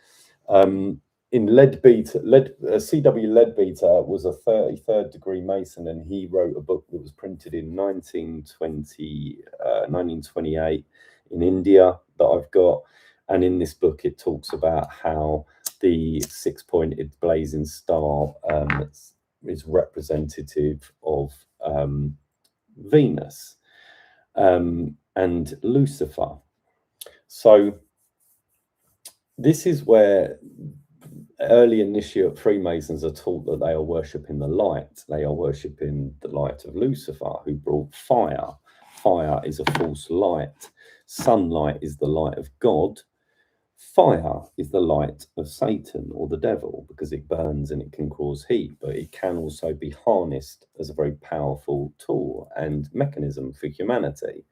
In C.W. Leadbeater was a 33rd degree Mason, and he wrote a book that was printed in 1928 in India that I've got. And in this book, it talks about how the six-pointed blazing star is representative of Venus and Lucifer. So this is where early initiate Freemasons are taught that they are worshipping the light. They are worshipping the light of Lucifer, who brought fire. Fire is a false light. Sunlight is the light of God. Fire is the light of Satan or the devil, because it burns and it can cause heat, but it can also be harnessed as a very powerful tool and mechanism for humanity.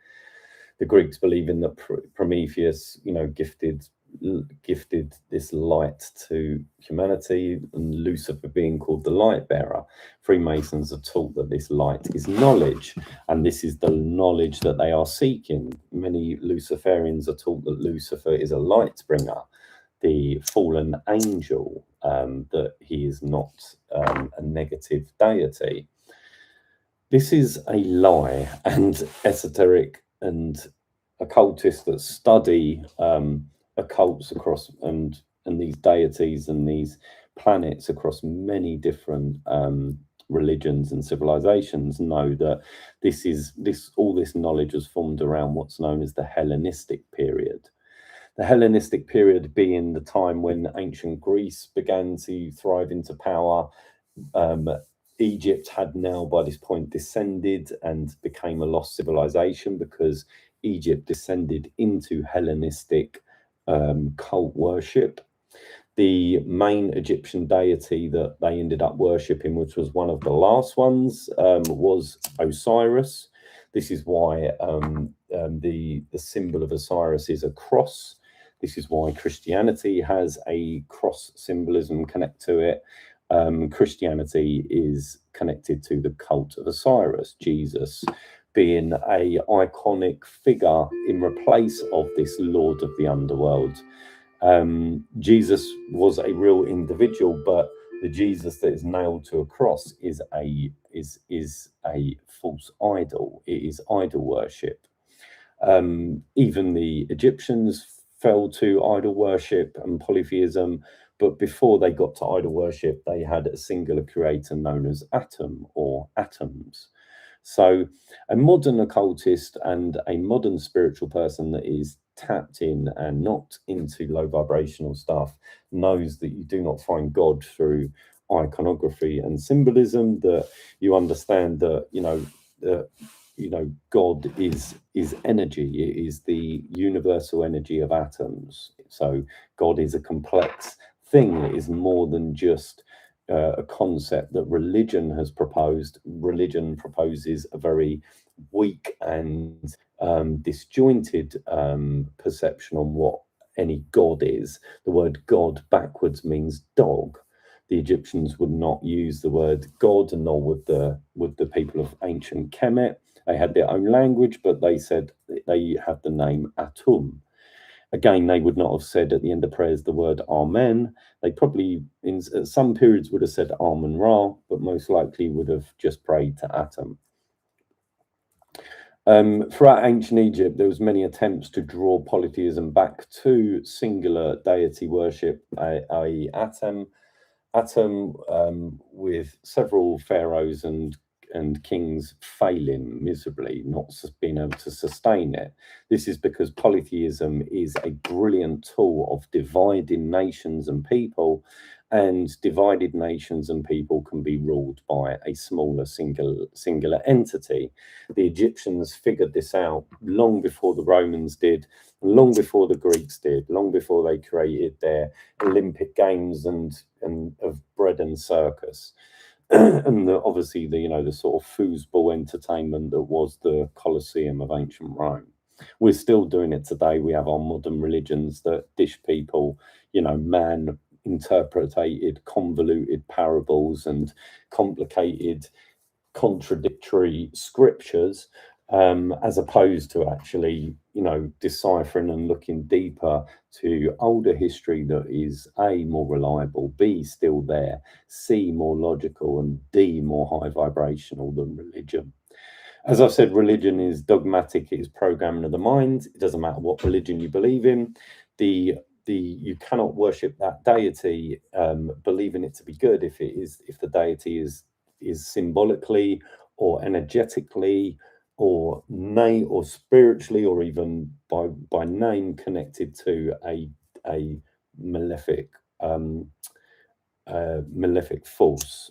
The Greeks believing that Prometheus, gifted this light to humanity, and Lucifer being called the light bearer. Freemasons are taught that this light is knowledge, and this is the knowledge that they are seeking. Many Luciferians are taught that Lucifer is a light bringer, the fallen angel, that he is not a negative deity. This is a lie, and esoteric and occultists that study occults across and these deities and these planets across many different religions and civilizations know that all this knowledge was formed around what's known as the Hellenistic period. The Hellenistic period being the time when ancient Greece began to thrive into power. Egypt had now by this point descended and became a lost civilization, because Egypt descended into Hellenistic cult worship. The main Egyptian deity that they ended up worshipping, which was one of the last ones, was Osiris. This is why the symbol of Osiris is a cross. This is why Christianity has a cross symbolism connect to it. Christianity is connected to the cult of Osiris, Jesus being a iconic figure in replace of this Lord of the underworld. Jesus was a real individual, but the Jesus that is nailed to a cross is a false idol. It is idol worship. Even the Egyptians fell to idol worship and polytheism, but before they got to idol worship, they had a singular creator known as Atom or atoms. So a modern occultist and a modern spiritual person that is tapped in and not into low vibrational stuff knows that you do not find God through iconography and symbolism, that you understand that, God is energy. It is the universal energy of atoms. So God is a complex thing. It is more than just a concept that religion has proposed. Religion proposes a very weak and disjointed perception on what any god is. The word God backwards means dog. The Egyptians would not use the word God, and nor would the people of ancient Kemet. They had their own language, but they said they have the name Atum. Again, they would not have said at the end of prayers the word Amen. They probably, in some periods, would have said Amen Ra, but most likely would have just prayed to Atum. Throughout ancient Egypt, there was many attempts to draw polytheism back to singular deity worship, i.e. Atum, with several pharaohs and kings failing miserably, not being able to sustain it. This is because polytheism is a brilliant tool of dividing nations and people, and divided nations and people can be ruled by a smaller singular entity. The Egyptians figured this out long before the Romans did, long before the Greeks did, long before they created their Olympic Games and of bread and circus. And obviously the sort of foosball entertainment that was the Colosseum of ancient Rome. We're still doing it today. We have our modern religions that dish people, man interpreted, convoluted parables and complicated, contradictory scriptures as opposed to actually, deciphering and looking deeper to older history that is A, more reliable, B, still there, C, more logical, and D, more high vibrational than religion. As I've said, religion is dogmatic, it is programming of the mind. It doesn't matter what religion you believe in. You cannot worship that deity, believing it to be good if the deity is symbolically or energetically or spiritually or even by name connected to a malefic force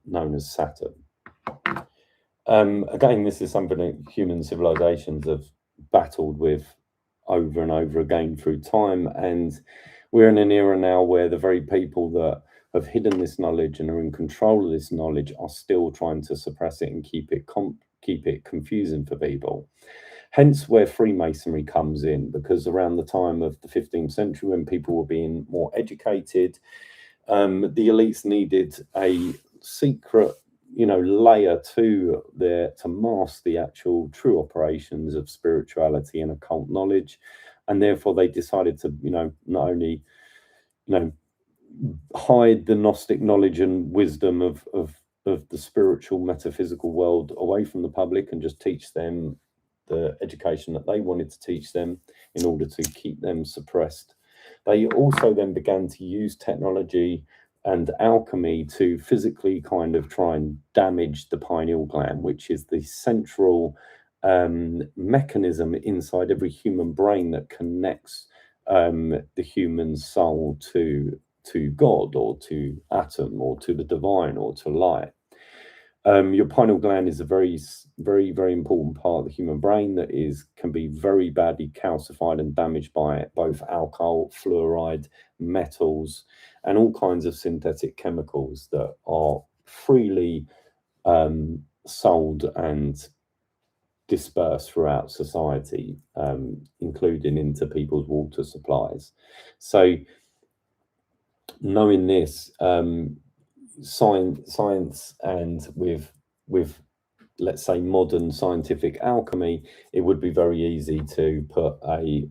known as Saturn. Again, this is something that human civilizations have battled with over and over again through time, and we're in an era now where the very people that have hidden this knowledge and are in control of this knowledge are still trying to suppress it and keep it confusing for people. Hence where Freemasonry comes in, because around the time of the 15th century, when people were being more educated, the elites needed a secret layer to mask the actual true operations of spirituality and occult knowledge, and therefore they decided to not only hide the Gnostic knowledge and wisdom of the spiritual metaphysical world away from the public and just teach them the education that they wanted to teach them in order to keep them suppressed. They also then began to use technology and alchemy to physically kind of try and damage the pineal gland, which is the central mechanism inside every human brain that connects the human soul to God or to atom or to the divine or to light. Your pineal gland is a very, very, very important part of the human brain that can be very badly calcified and damaged by both alcohol, fluoride, metals, and all kinds of synthetic chemicals that are freely sold and dispersed throughout society, including into people's water supplies. So, knowing this, science and with let's say modern scientific alchemy, it would be very easy to put a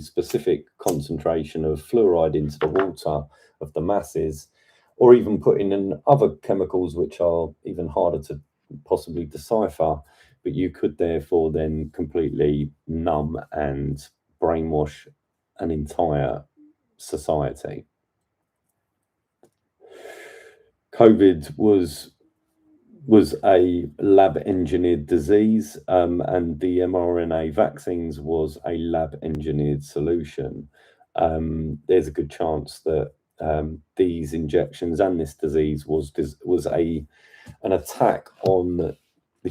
specific concentration of fluoride into the water of the masses, or even putting in other chemicals which are even harder to possibly decipher, but you could therefore then completely numb and brainwash an entire society. COVID was a lab-engineered disease, and the mRNA vaccines was a lab-engineered solution. There's a good chance that these injections and this disease was an attack on the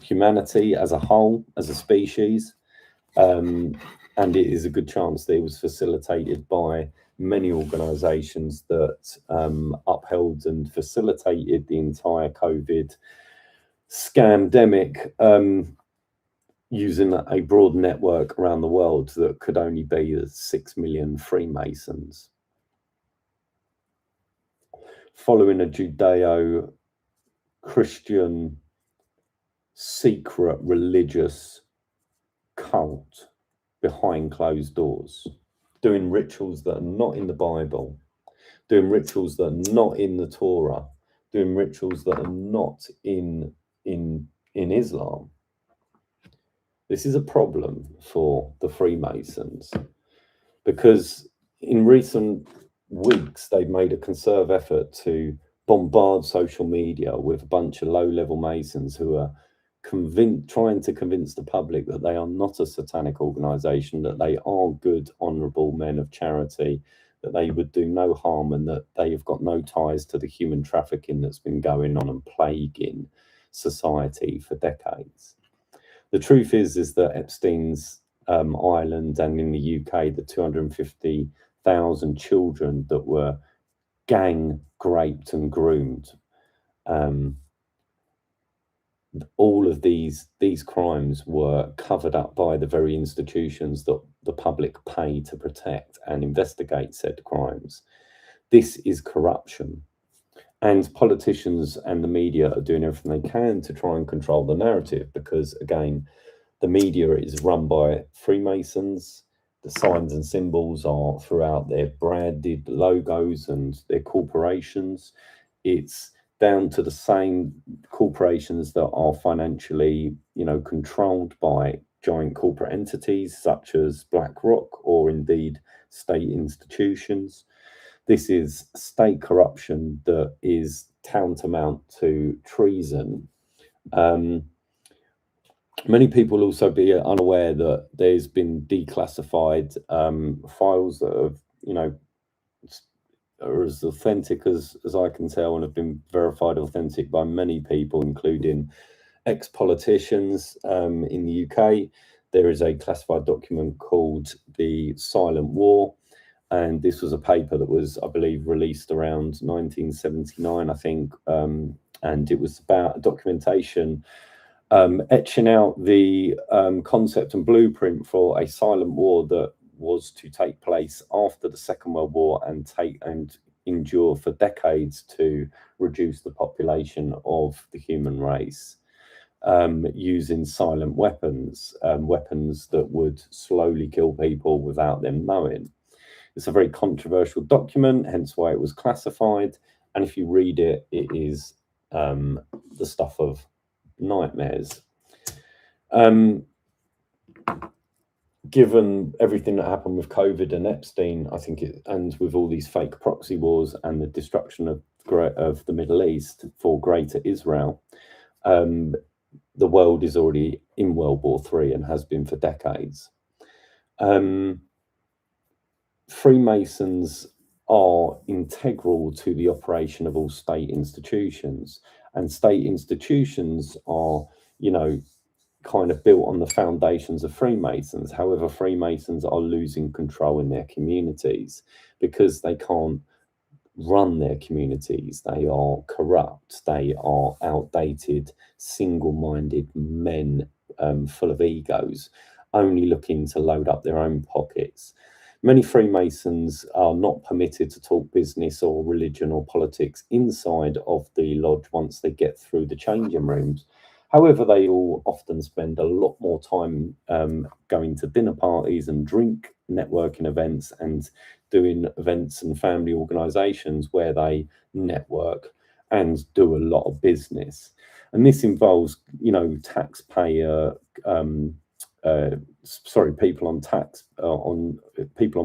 humanity as a whole, as a species, and it is a good chance that it was facilitated by many organisations that upheld and facilitated the entire COVID scamdemic, using a broad network around the world that could only be 6 million Freemasons. Following a Judeo-Christian secret religious cult behind closed doors, doing rituals that are not in the Bible, doing rituals that are not in the Torah, doing rituals that are not in Islam. This is a problem for the Freemasons, because in recent weeks they've made a concerted effort to bombard social media with a bunch of low-level Masons who are trying to convince the public that they are not a satanic organization, that they are good, honorable men of charity, that they would do no harm, and that they have got no ties to the human trafficking that's been going on and plaguing society for decades. The truth is that Epstein's Island and in the UK, the 250,000 children that were gang raped and groomed, all of these crimes were covered up by the very institutions that the public pay to protect and investigate said crimes. This is corruption. And politicians and the media are doing everything they can to try and control the narrative because, again, the media is run by Freemasons. The signs and symbols are throughout their branded logos and their corporations. It's down to the same corporations that are financially, controlled by giant corporate entities such as BlackRock or indeed state institutions. This is state corruption that is tantamount to treason. Many people also be unaware that there's been declassified files that have, are as authentic as I can tell and have been verified authentic by many people, including ex-politicians in the UK. There is a classified document called the Silent War. And this was a paper that was, I believe, released around 1979, I think. And it was about documentation etching out the concept and blueprint for a silent war that was to take place after the Second World War and endure for decades to reduce the population of the human race. Using silent weapons, weapons that would slowly kill people without them knowing. It's a very controversial document, hence why it was classified. And if you read it, it is the stuff of nightmares. Given everything that happened with COVID and Epstein, I think and with all these fake proxy wars and the destruction of the Middle East for Greater Israel, the world is already in World War III and has been for decades. Freemasons are integral to the operation of all state institutions, and state institutions are, kind of built on the foundations of Freemasons. However, Freemasons are losing control in their communities because they can't run their communities. They are corrupt. They are outdated, single-minded men full of egos, only looking to load up their own pockets. Many Freemasons are not permitted to talk business or religion or politics inside of the lodge once they get through the changing rooms. However, they all often spend a lot more time going to dinner parties and drink networking events and doing events and family organisations where they network and do a lot of business. And this involves, taxpayer people on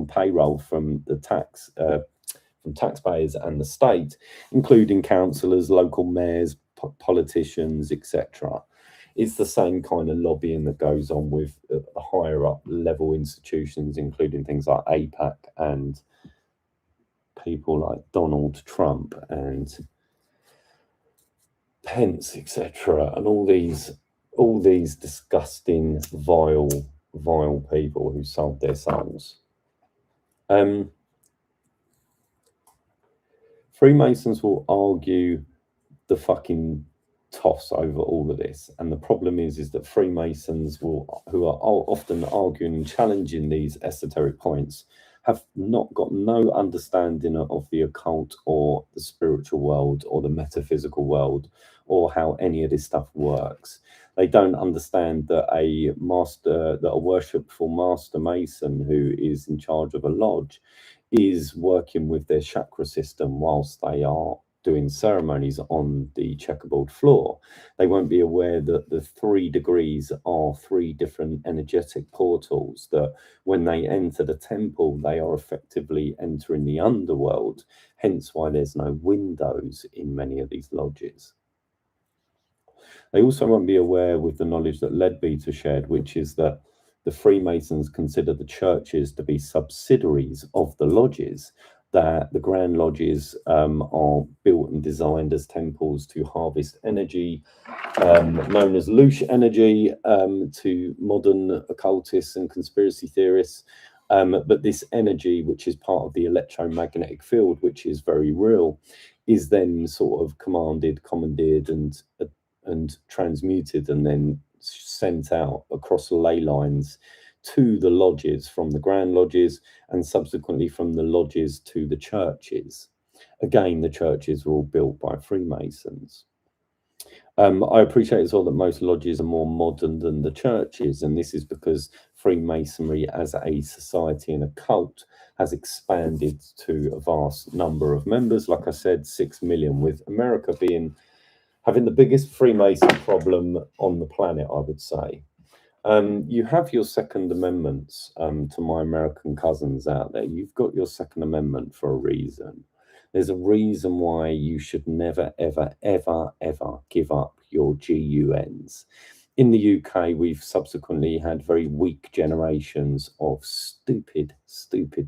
payroll from the from taxpayers and the state, including councillors, local mayors, politicians, etc. It's the same kind of lobbying that goes on with the higher up level institutions, including things like AIPAC and people like Donald Trump and Pence, etc. And all these disgusting, vile people who sold their souls. Freemasons will argue the fucking toss over all of this, and the problem is that Freemasons who are often arguing and challenging these esoteric points have got no understanding of the occult or the spiritual world or the metaphysical world or how any of this stuff works. They don't understand that a worshipful master mason who is in charge of a lodge is working with their chakra system whilst they are doing ceremonies on the checkerboard floor. They won't be aware that the 3 degrees are 3 different energetic portals, that when they enter the temple, they are effectively entering the underworld, hence why there's no windows in many of these lodges. They also won't be aware with the knowledge that Leadbeater shared, which is that the Freemasons consider the churches to be subsidiaries of the lodges, that the Grand Lodges are built and designed as temples to harvest energy, known as Lush energy, to modern occultists and conspiracy theorists. But this energy, which is part of the electromagnetic field, which is very real, is then sort of commandeered and transmuted and then sent out across ley lines to the lodges, from the Grand Lodges and subsequently from the lodges to the churches. Again, the churches were all built by Freemasons. I appreciate as well that most lodges are more modern than the churches, and this is because Freemasonry as a society and a cult has expanded to a vast number of members. Like I said, 6 million, with America having the biggest Freemason problem on the planet, I would say. You have your Second Amendments, to my American cousins out there. You've got your Second Amendment for a reason. There's a reason why you should never, ever, ever, ever give up your GUNs. In the UK, we've subsequently had very weak generations of stupid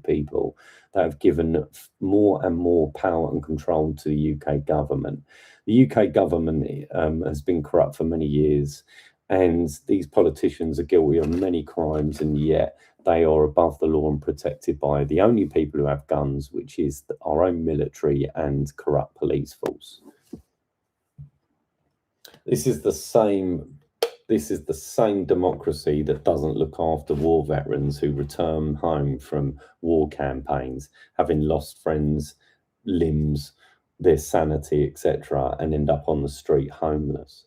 people that have given more and more power and control to the UK government. The UK government has been corrupt for many years, and these politicians are guilty of many crimes, and yet they are above the law and protected by the only people who have guns, which is our own military and corrupt police force. This is the same democracy that doesn't look after war veterans who return home from war campaigns, having lost friends, limbs, their sanity, etc., and end up on the street homeless.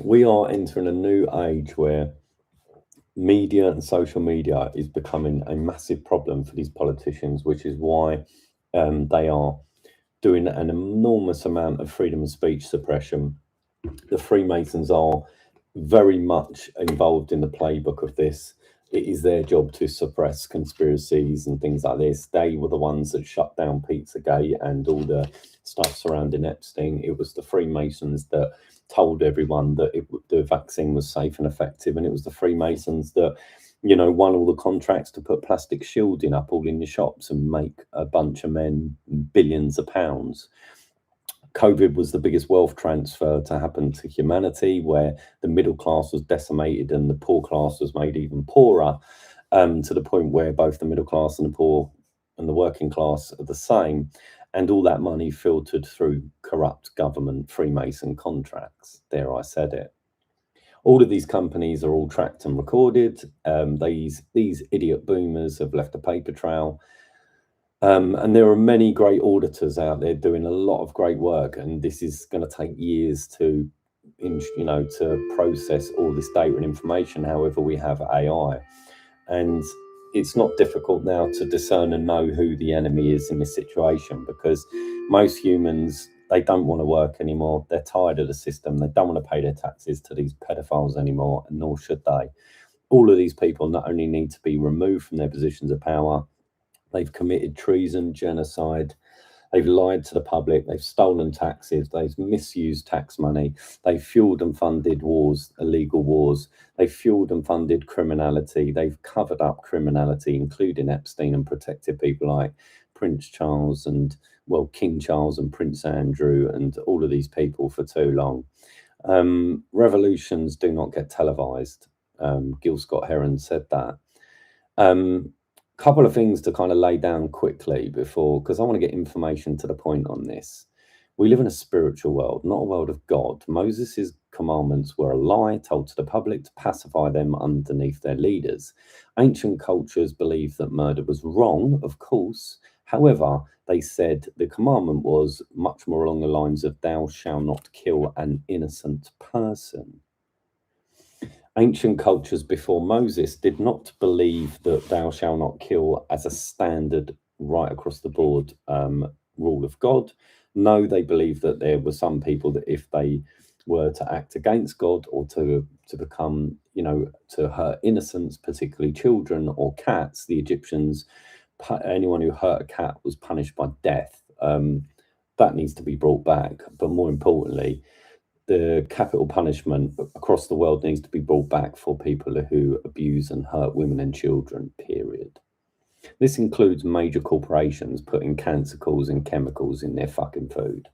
We are entering a new age where media and social media is becoming a massive problem for these politicians, which is why they are doing an enormous amount of freedom of speech suppression. The Freemasons are very much involved in the playbook of this. It is their job to suppress conspiracies and things like this. They were the ones that shut down Pizzagate and all the stuff surrounding Epstein. It was the Freemasons that told everyone that the vaccine was safe and effective, and it was the Freemasons that, you know, won all the contracts to put plastic shielding up all in the shops and make a bunch of men billions of pounds. COVID was the biggest wealth transfer to happen to humanity, where the middle class was decimated and the poor class was made even poorer, to the point where both the middle class and the poor and the working class are the same. And all that money filtered through corrupt government Freemason contracts. There, I said it. All of these companies are all tracked and recorded. These idiot boomers have left a paper trail. And there are many great auditors out there doing a lot of great work. And this is going to take years to process all this data and information. However, we have AI. And it's not difficult now to discern and know who the enemy is in this situation, because most humans, they don't want to work anymore. They're tired of the system. They don't want to pay their taxes to these pedophiles anymore, and nor should they. All of these people not only need to be removed from their positions of power, they've committed treason, genocide, they've lied to the public, they've stolen taxes, they've misused tax money, they've fueled and funded wars, illegal wars, they've fueled and funded criminality, they've covered up criminality, including Epstein, and protected people like Prince Charles and, well, King Charles and Prince Andrew and all of these people for too long. Revolutions do not get televised. Gil Scott-Heron said that. Couple of things to kind of lay down quickly before, because I want to get information to the point on this. We live in a spiritual world, not a world of God. Moses' commandments were a lie told to the public to pacify them underneath their leaders. Ancient cultures believed that murder was wrong, of course. However, they said the commandment was much more along the lines of thou shalt not kill an innocent person. Ancient cultures before Moses did not believe that thou shalt not kill as a standard right across the board rule of God. No, they believed that there were some people that if they were to act against God or to become, to hurt innocents, particularly children or cats, the Egyptians, anyone who hurt a cat was punished by death. That needs to be brought back. But more importantly, the capital punishment across the world needs to be brought back for people who abuse and hurt women and children, period. This includes major corporations putting cancer causing chemicals in their fucking food.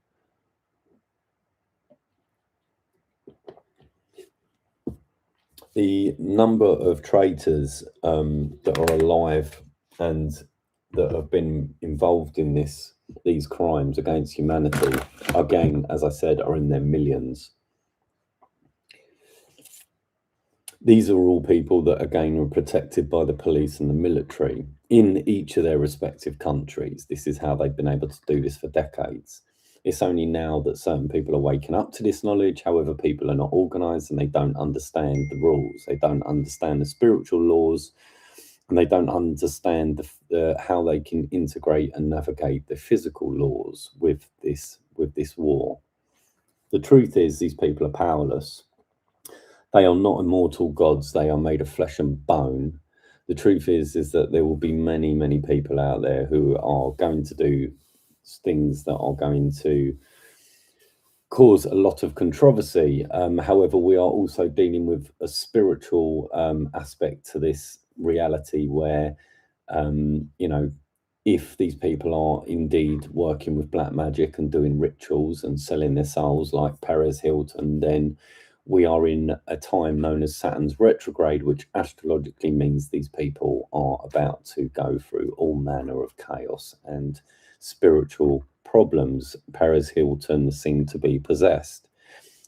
The number of traitors that are alive and that have been involved in these crimes against humanity, again, as I said, are in their millions. These are all people that, again, are protected by the police and the military in each of their respective countries. This is how they've been able to do this for decades. It's only now that certain people are waking up to this knowledge. However, people are not organized and they don't understand the rules. They don't understand the spiritual laws, and they don't understand how they can integrate and navigate the physical laws with this war. The truth is, these people are powerless. They are not immortal gods. They are made of flesh and bone. The truth is that there will be many, many people out there who are going to do things that are going to cause a lot of controversy. However, we are also dealing with a spiritual aspect to this reality where, if these people are indeed working with black magic and doing rituals and selling their souls like Perez Hilton, then we are in a time known as Saturn's retrograde, which astrologically means these people are about to go through all manner of chaos and spiritual problems. Perez Hilton seemed to be possessed.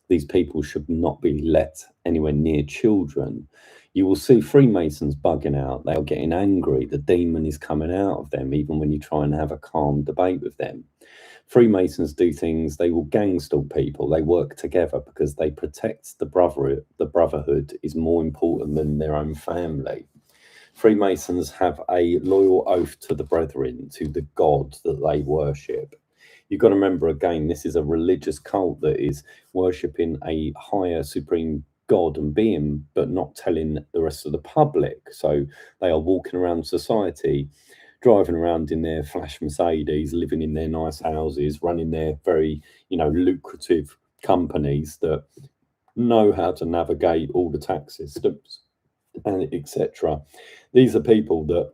These people should not be let anywhere near children. You will see Freemasons bugging out. They are getting angry. The demon is coming out of them, even when you try and have a calm debate with them. Freemasons do things. They will gang stalk people. They work together because they protect the brotherhood. The brotherhood is more important than their own family. Freemasons have a loyal oath to the brethren, to the God that they worship. You've got to remember, again, this is a religious cult that is worshipping a higher supreme God and being, but not telling the rest of the public. So they are walking around society, driving around in their flash Mercedes, living in their nice houses, running their very, lucrative companies that know how to navigate all the tax systems and etc. These are people that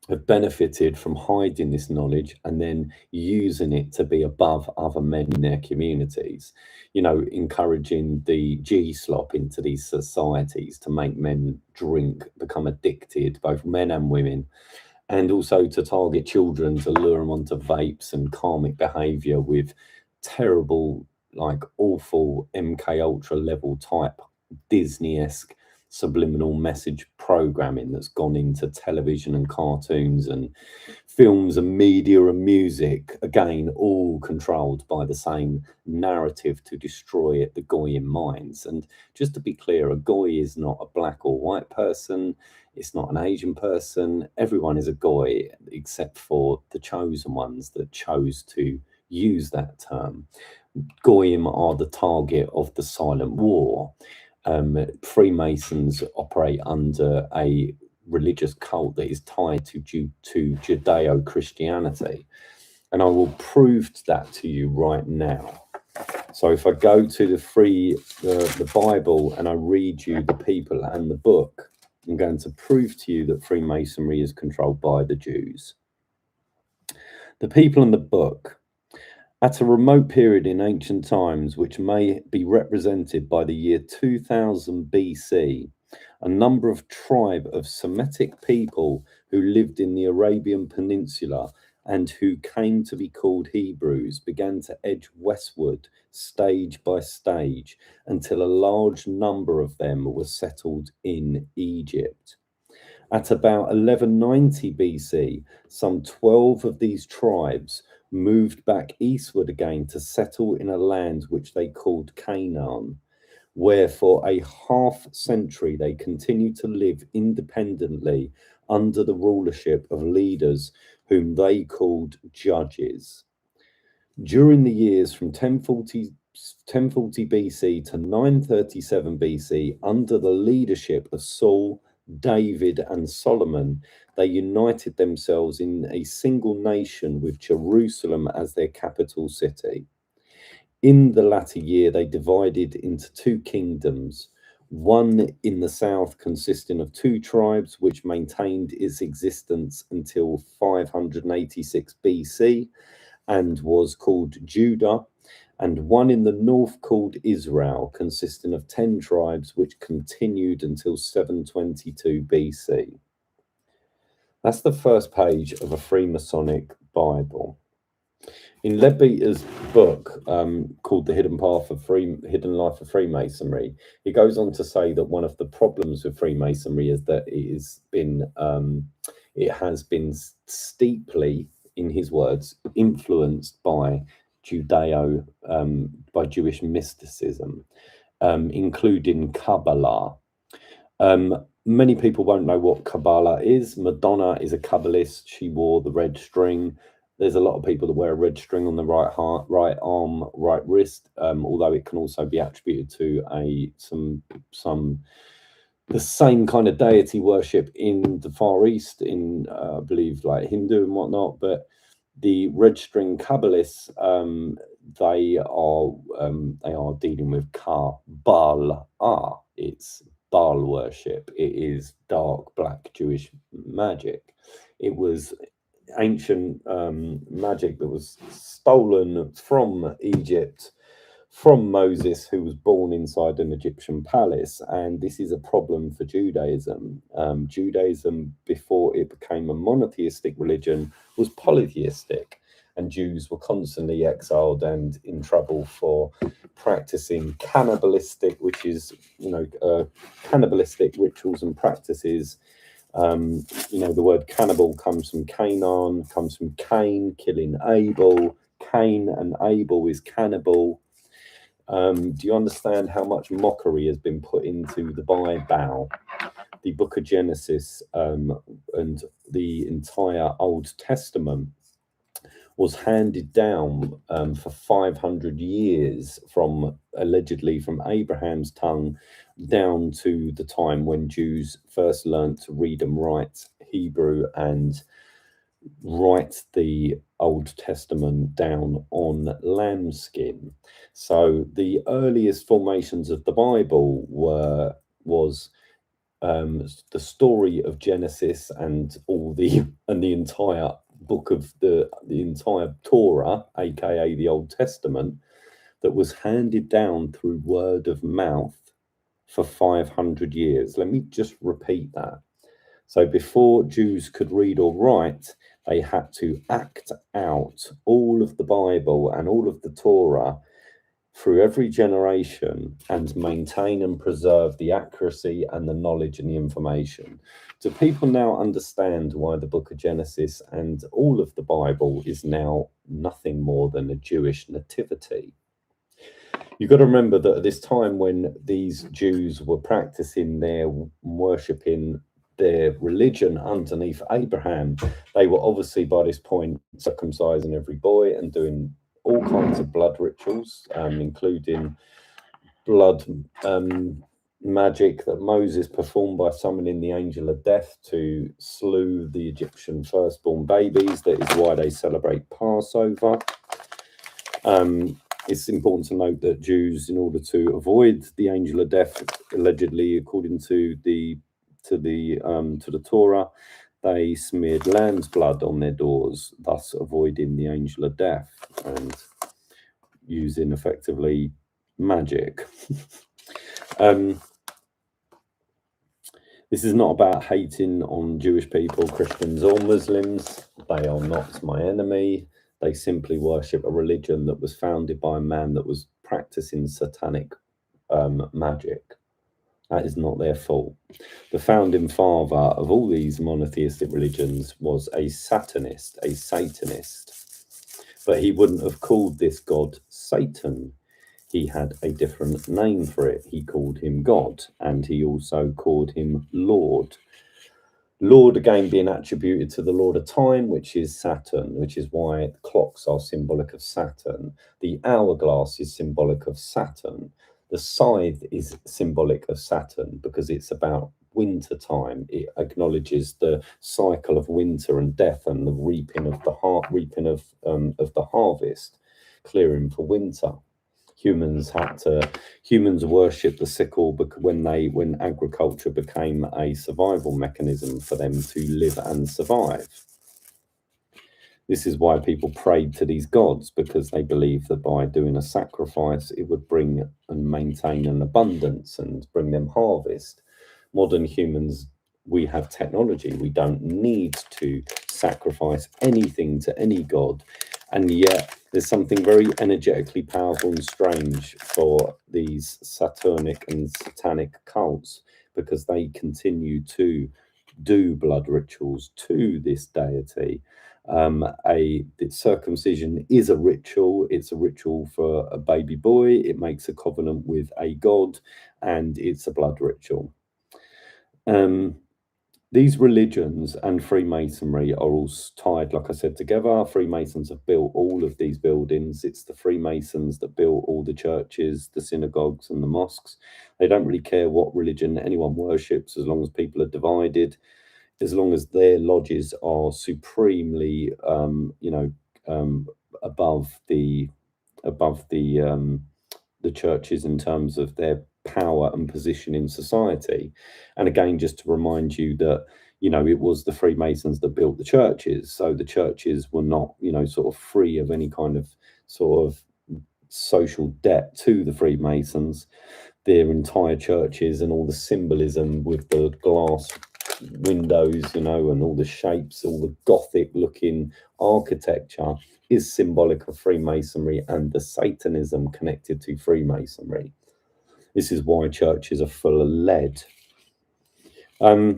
have benefited from hiding this knowledge and then using it to be above other men in their communities, encouraging the G-slop into these societies to make men drink, become addicted, both men and women, and also to target children, to lure them onto vapes and karmic behavior with terrible, awful MK Ultra level type Disney-esque subliminal message programming that's gone into television and cartoons and films and media and music, again, all controlled by the same narrative to destroy the Goyim minds. And just to be clear, a Goy is not a black or white person. It's not an Asian person. Everyone is a Goy except for the chosen ones that chose to use that term. Goyim are the target of the silent war. Freemasons operate under a religious cult that is tied to Judeo-Christianity. And I will prove that to you right now. So if I go to the Bible and I read you the people and the book, I'm going to prove to you that Freemasonry is controlled by the Jews. The people and the book. At a remote period in ancient times, which may be represented by the year 2000 BC, a number of tribe of Semitic people who lived in the Arabian Peninsula and who came to be called Hebrews began to edge westward stage by stage until a large number of them were settled in Egypt. At about 1190 BC, some 12 of these tribes moved back eastward again to settle in a land which they called Canaan, where for a half century they continued to live independently under the rulership of leaders whom they called judges. During the years from 1040 BC to 937 BC, under the leadership of Saul, David, and Solomon, they united themselves in a single nation with Jerusalem as their capital city. In the latter year, they divided into two kingdoms, one in the south consisting of two tribes which maintained its existence until 586 BC and was called Judah, and one in the north called Israel, consisting of 10 tribes which continued until 722 BC. That's the first page of a Freemasonic Bible. In Leadbeater's book called The Hidden Life of Freemasonry, he goes on to say that one of the problems with Freemasonry is that it has been steeply, in his words, influenced by by Jewish mysticism, including Kabbalah. Many people won't know what Kabbalah is. Madonna is a Kabbalist. She wore the red string. There's a lot of people that wear a red string on the right arm, right wrist, although it can also be attributed to the same kind of deity worship in the Far East, in I believe like Hindu and whatnot. But the red string Kabbalists, they are dealing with Kabbalah. It's Baal worship. It is dark black Jewish magic. It was ancient magic that was stolen from Egypt, from Moses, who was born inside an Egyptian palace. And this is a problem for Judaism. Judaism, before it became a monotheistic religion, was polytheistic, and Jews were constantly exiled and in trouble for practicing cannibalistic, which is, cannibalistic rituals and practices. The word cannibal comes from Canaan, comes from Cain killing Abel. Cain and Abel is cannibal. Do you understand how much mockery has been put into the Bible, the book of Genesis, and the entire Old Testament was handed down for 500 years allegedly from Abraham's tongue down to the time when Jews first learned to read and write Hebrew and write the Old Testament down on lambskin. So the earliest formations of the Bible was the story of Genesis and the entire book of the entire Torah, aka the Old Testament, that was handed down through word of mouth for 500 years. Let me just repeat that. So before Jews could read or write, they had to act out all of the Bible and all of the Torah through every generation and maintain and preserve the accuracy and the knowledge and the information. Do people now understand why the book of Genesis and all of the Bible is now nothing more than a Jewish nativity? You've got to remember that at this time when these Jews were practicing worshipping their religion underneath Abraham, they were obviously by this point circumcising every boy and doing all kinds of blood rituals, including blood magic that Moses performed by summoning the angel of death to slew the Egyptian firstborn babies. That is why they celebrate Passover. It's important to note that Jews, in order to avoid the angel of death, allegedly, according to the Torah, they smeared lamb's blood on their doors, thus avoiding the angel of death and using effectively magic. This is not about hating on Jewish people, Christians or Muslims. They are not my enemy. They simply worship a religion that was founded by a man that was practicing satanic magic. That is not their fault. The founding father of all these monotheistic religions was a Satanist. But he wouldn't have called this god Satan. He had a different name for it. He called him God, and he also called him Lord. Lord, again, being attributed to the Lord of Time, which is Saturn, which is why the clocks are symbolic of Saturn. The hourglass is symbolic of Saturn. The scythe is symbolic of Saturn because it's about winter time. It acknowledges the cycle of winter and death and the reaping of the harvest, clearing for winter. Humans worship the sickle when agriculture became a survival mechanism for them to live and survive. This is why people prayed to these gods, because they believed that by doing a sacrifice, it would bring and maintain an abundance and bring them harvest. Modern humans, we have technology. We don't need to sacrifice anything to any god. And yet there's something very energetically powerful and strange for these Saturnic and Satanic cults, because they continue to do blood rituals to this deity. Circumcision is a ritual. It's a ritual for a baby boy. It makes a covenant with a god, and it's a blood ritual. These religions and Freemasonry are all tied, like I said, together. Freemasons have built all of these buildings. It's the Freemasons that built all the churches, the synagogues, and the mosques. They don't really care what religion anyone worships, as long as people are divided, as long as their lodges are supremely, above the churches in terms of their power and position in society. And again, just to remind you that, it was the Freemasons that built the churches. So the churches were not, sort of free of any kind of sort of social debt to the Freemasons. Their entire churches and all the symbolism with the glass windows, and all the shapes, all the Gothic looking architecture is symbolic of Freemasonry and the Satanism connected to Freemasonry. This is why churches are full of lead. I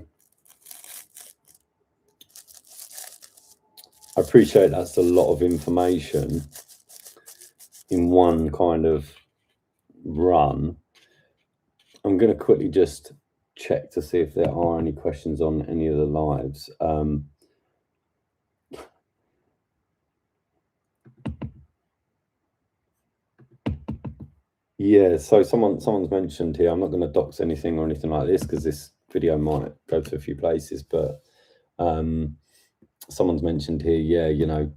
appreciate that's a lot of information in one kind of run. I'm going to quickly just check to see if there are any questions on any of the lives. Yeah, so someone's mentioned here, I'm not going to dox anything or anything like this because this video might go to a few places, but someone's mentioned here,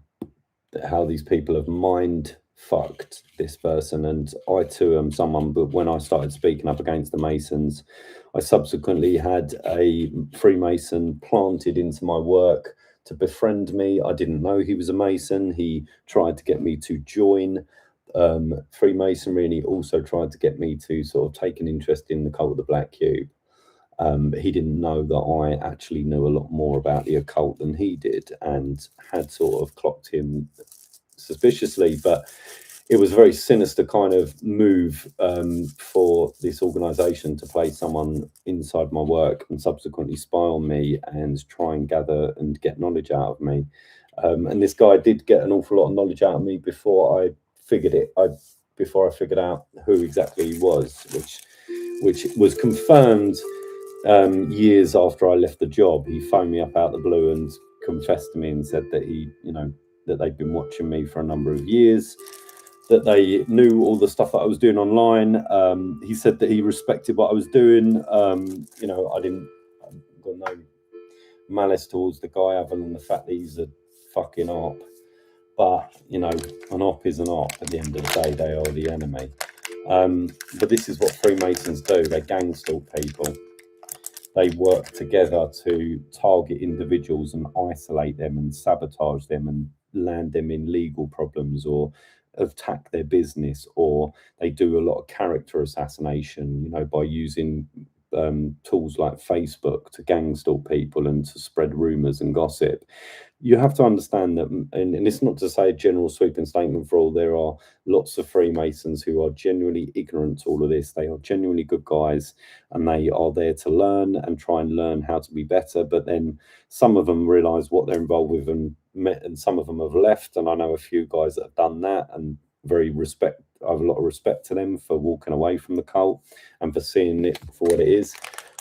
how these people have mind fucked this person. And I too am someone, but when I started speaking up against the Masons, I subsequently had a Freemason planted into my work to befriend me. I didn't know he was a Mason. He tried to get me to join Freemasonry, and he also tried to get me to sort of take an interest in the cult of the Black Cube. He didn't know that I actually knew a lot more about the occult than he did, and had sort of clocked him suspiciously. But it was a very sinister kind of move for this organization to place someone inside my work and subsequently spy on me and try and gather and get knowledge out of me. And this guy did get an awful lot of knowledge out of me before I figured out who exactly he was, which was confirmed years after I left the job. He phoned me up out of the blue and confessed to me and said that that they'd been watching me for a number of years, that they knew all the stuff that I was doing online. He said that he respected what I was doing. I've got no malice towards the guy other than the fact that he's a fucking op. But, an op is an op. At the end of the day, they are the enemy. But this is what Freemasons do. They gang stalk people. They work together to target individuals and isolate them and sabotage them and land them in legal problems or attack their business, or they do a lot of character assassination, by using tools like Facebook to gang stalk people and to spread rumors and gossip. You have to understand that, and it's not to say a general sweeping statement for all. There are lots of Freemasons who are genuinely ignorant to all of this. They are genuinely good guys, and they are there to learn and try and learn how to be better. But then some of them realize what they're involved with, and some of them have left. And I know a few guys that have done that, and I have a lot of respect to them for walking away from the cult and for seeing it for what it is.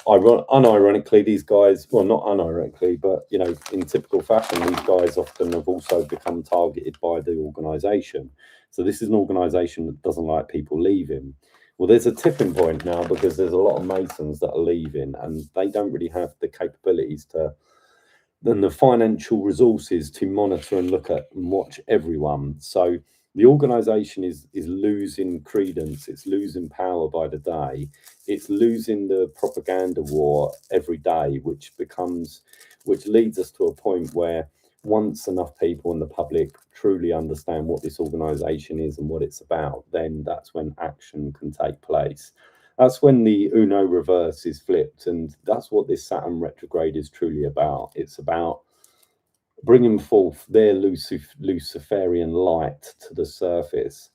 Unironically, these guys, well, not unironically, but, in typical fashion, these guys often have also become targeted by the organization. So this is an organization that doesn't like people leaving. Well, there's a tipping point now because there's a lot of Masons that are leaving, and they don't really have the capabilities and the financial resources to monitor and look at and watch everyone. So the organization is losing credence. It's losing power by the day. It's losing the propaganda war every day, which leads us to a point where once enough people in the public truly understand what this organization is and what it's about, then that's when action can take place. That's when the Uno reverse is flipped, and that's what this Saturn retrograde is truly about. It's about bringing forth their Luciferian light to the surface,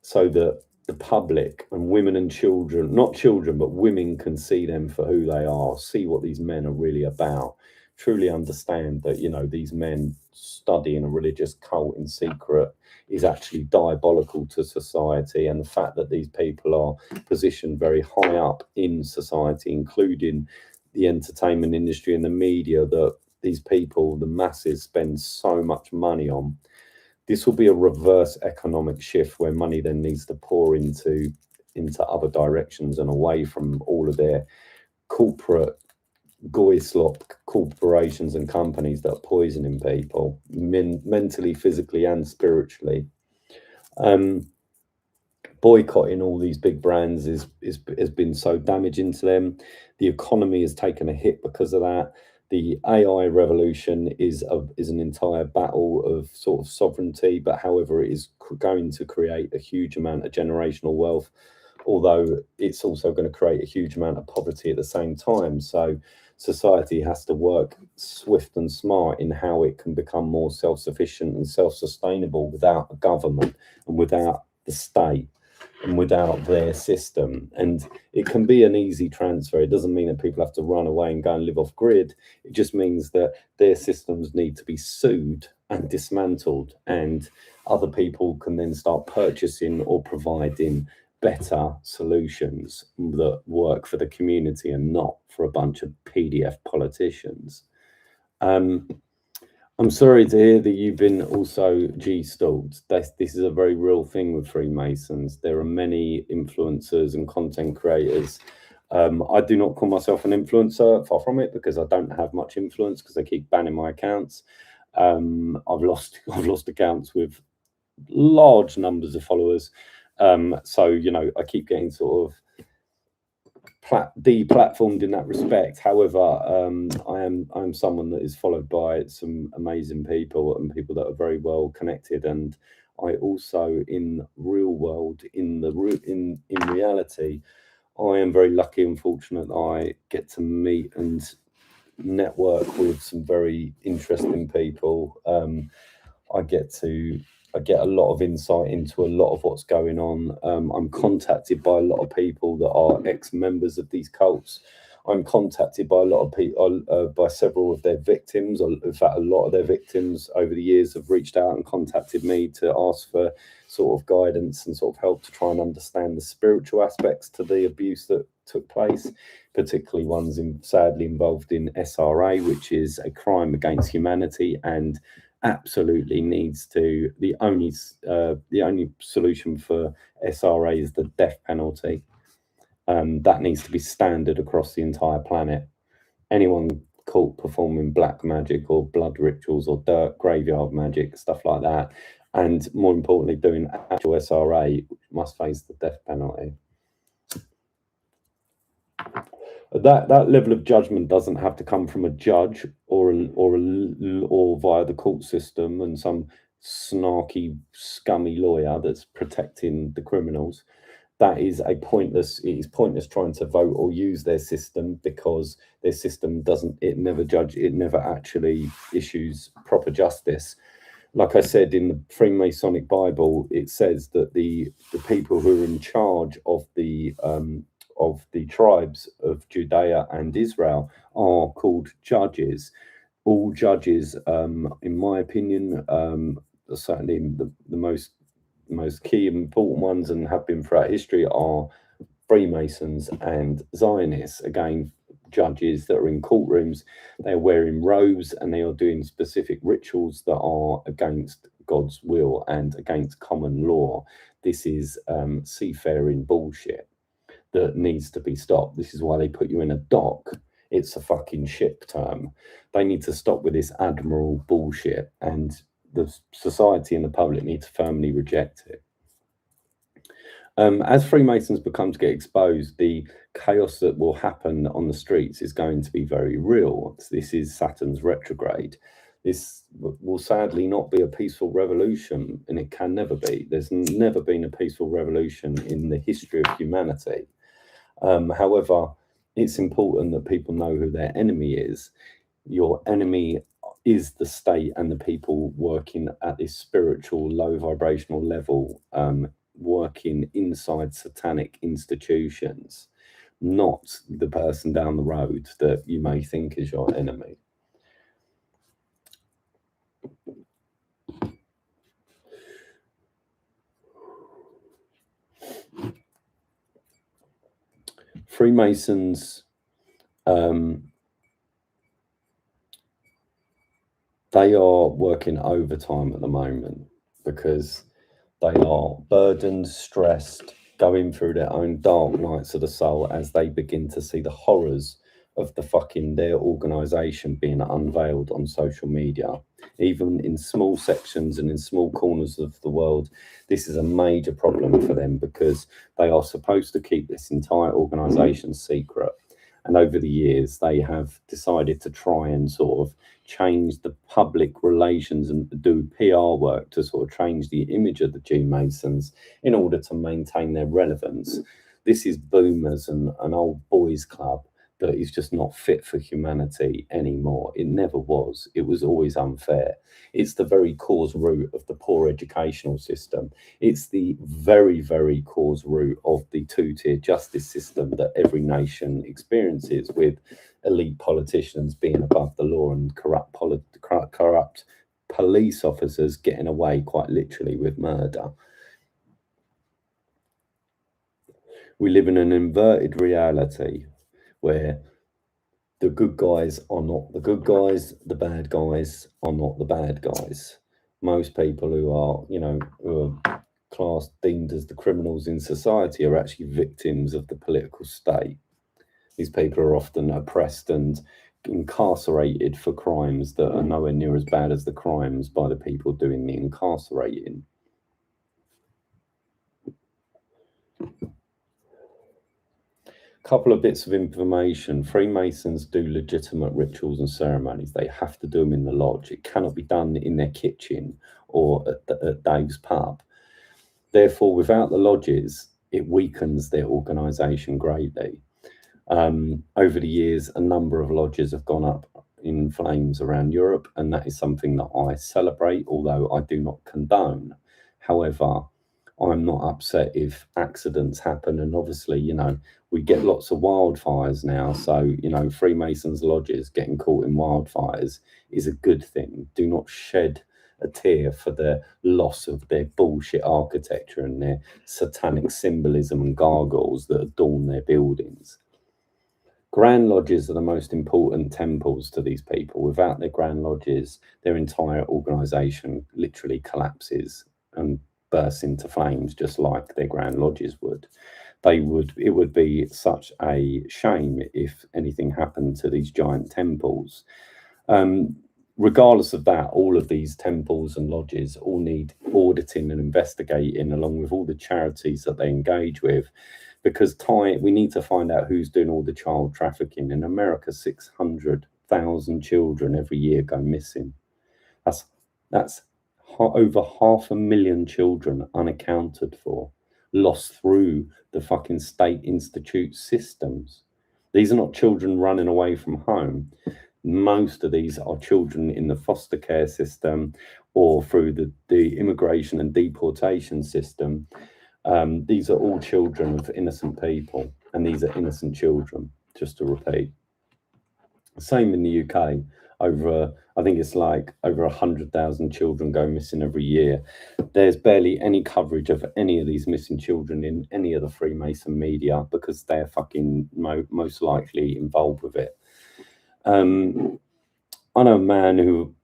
so that the public and women and children, not children, but women, can see them for who they are, see what these men are really about, truly understand that, you know, these men studying a religious cult in secret is actually diabolical to society. And the fact that these people are positioned very high up in society, including the entertainment industry and the media, that these people, the masses, spend so much money on. This will be a reverse economic shift where money then needs to pour into other directions and away from all of their corporate goy-slop corporations and companies that are poisoning people mentally, physically, and spiritually. Boycotting all these big brands has been so damaging to them. The economy has taken a hit because of that. The AI revolution is an entire battle of sort of sovereignty, but however, it is going to create a huge amount of generational wealth, although it's also going to create a huge amount of poverty at the same time. So society has to work swift and smart in how it can become more self-sufficient and self-sustainable without a government and without the state and without their system. And it can be an easy transfer. It doesn't mean that people have to run away and go and live off grid. It just means that their systems need to be sued and dismantled, and other people can then start purchasing or providing better solutions that work for the community and not for a bunch of PDF politicians. I'm sorry to hear that you've been also G-stalked. This is a very real thing with Freemasons. There are many influencers and content creators. I do not call myself an influencer, far from it, because I don't have much influence because they keep banning my accounts. I've lost accounts with large numbers of followers. So, you know, I keep getting sort of deplatformed in that respect. However, I'm someone that is followed by some amazing people and people that are very well connected. And I also, in real world, in reality, I am very lucky and fortunate that I get to meet and network with some very interesting people. I get a lot of insight into a lot of what's going on. I'm contacted by a lot of people that are ex-members of these cults. I'm contacted by a lot of people, by several of their victims. In fact, a lot of their victims over the years have reached out and contacted me to ask for sort of guidance and sort of help to try and understand the spiritual aspects to the abuse that took place, particularly ones sadly involved in SRA, which is a crime against humanity and absolutely needs to, the only solution for SRA is the death penalty. That needs to be standard across the entire planet. Anyone caught performing black magic or blood rituals or dirt graveyard magic, stuff like that, and more importantly doing actual SRA, must face the death penalty. That level of judgment doesn't have to come from a judge or via the court system and some snarky, scummy lawyer that's protecting the criminals. That is it is pointless trying to vote or use their system, because their system it never actually issues proper justice. Like I said, in the Freemasonic Bible, it says that the people who are in charge of the tribes of Judea and Israel are called judges. All judges, in my opinion, certainly the most key and important ones, and have been throughout history, are Freemasons and Zionists. Again, judges that are in courtrooms, they're wearing robes and they are doing specific rituals that are against God's will and against common law. This is seafaring bullshit that needs to be stopped. This is why they put you in a dock. It's a fucking ship term. They need to stop with this admiral bullshit, and the society and the public need to firmly reject it. As Freemasons become to get exposed, the chaos that will happen on the streets is going to be very real. This is Saturn's retrograde. This will sadly not be a peaceful revolution, and it can never be. There's never been a peaceful revolution in the history of humanity. However, it's important that people know who their enemy is. Your enemy is the state and the people working at this spiritual, low vibrational level, working inside satanic institutions, not the person down the road that you may think is your enemy. Freemasons, they are working overtime at the moment because they are burdened, stressed, going through their own dark nights of the soul as they begin to see the horrors of their organisation being unveiled on social media. Even in small sections and in small corners of the world, this is a major problem for them because they are supposed to keep this entire organisation secret. And over the years, they have decided to try and sort of change the public relations and do PR work to sort of change the image of the G-Masons in order to maintain their relevance. This is boomers and an old boys club that is just not fit for humanity anymore. It never was. It was always unfair. It's the very cause root of the poor educational system. It's the very, very cause root of the two-tier justice system that every nation experiences, with elite politicians being above the law and corrupt police officers getting away quite literally with murder. We live in an inverted reality where the good guys are not the good guys, the bad guys are not the bad guys. Most people who are, who are classed, deemed as the criminals in society are actually victims of the political state. These people are often oppressed and incarcerated for crimes that are nowhere near as bad as the crimes by the people doing the incarcerating. Couple of bits of information. Freemasons do legitimate rituals and ceremonies. They have to do them in the lodge. It cannot be done in their kitchen or at Dave's pub. Therefore, without the lodges, it weakens their organisation greatly. Over the years, a number of lodges have gone up in flames around Europe, and that is something that I celebrate, although I do not condone. However, I'm not upset if accidents happen, and obviously, we get lots of wildfires now, so, Freemasons lodges getting caught in wildfires is a good thing. Do not shed a tear for the loss of their bullshit architecture and their satanic symbolism and gargoyles that adorn their buildings. Grand lodges are the most important temples to these people. Without their grand lodges, their entire organisation literally collapses and bursts into flames, just like their grand lodges would. It would be such a shame if anything happened to these giant temples. Regardless of that, all of these temples and lodges all need auditing and investigating, along with all the charities that they engage with, because we need to find out who's doing all the child trafficking. In America, 600,000 children every year go missing. That's over 500,000 children unaccounted for, lost through the fucking state institute systems. These are not children running away from home. Most of these are children in the foster care system or through the immigration and deportation system. These are all children of innocent people, and these are innocent children, just to repeat. Same in the UK. I think it's like over 100,000 children go missing every year. There's barely any coverage of any of these missing children in any of the Freemason media because they're fucking most likely involved with it. I know a man who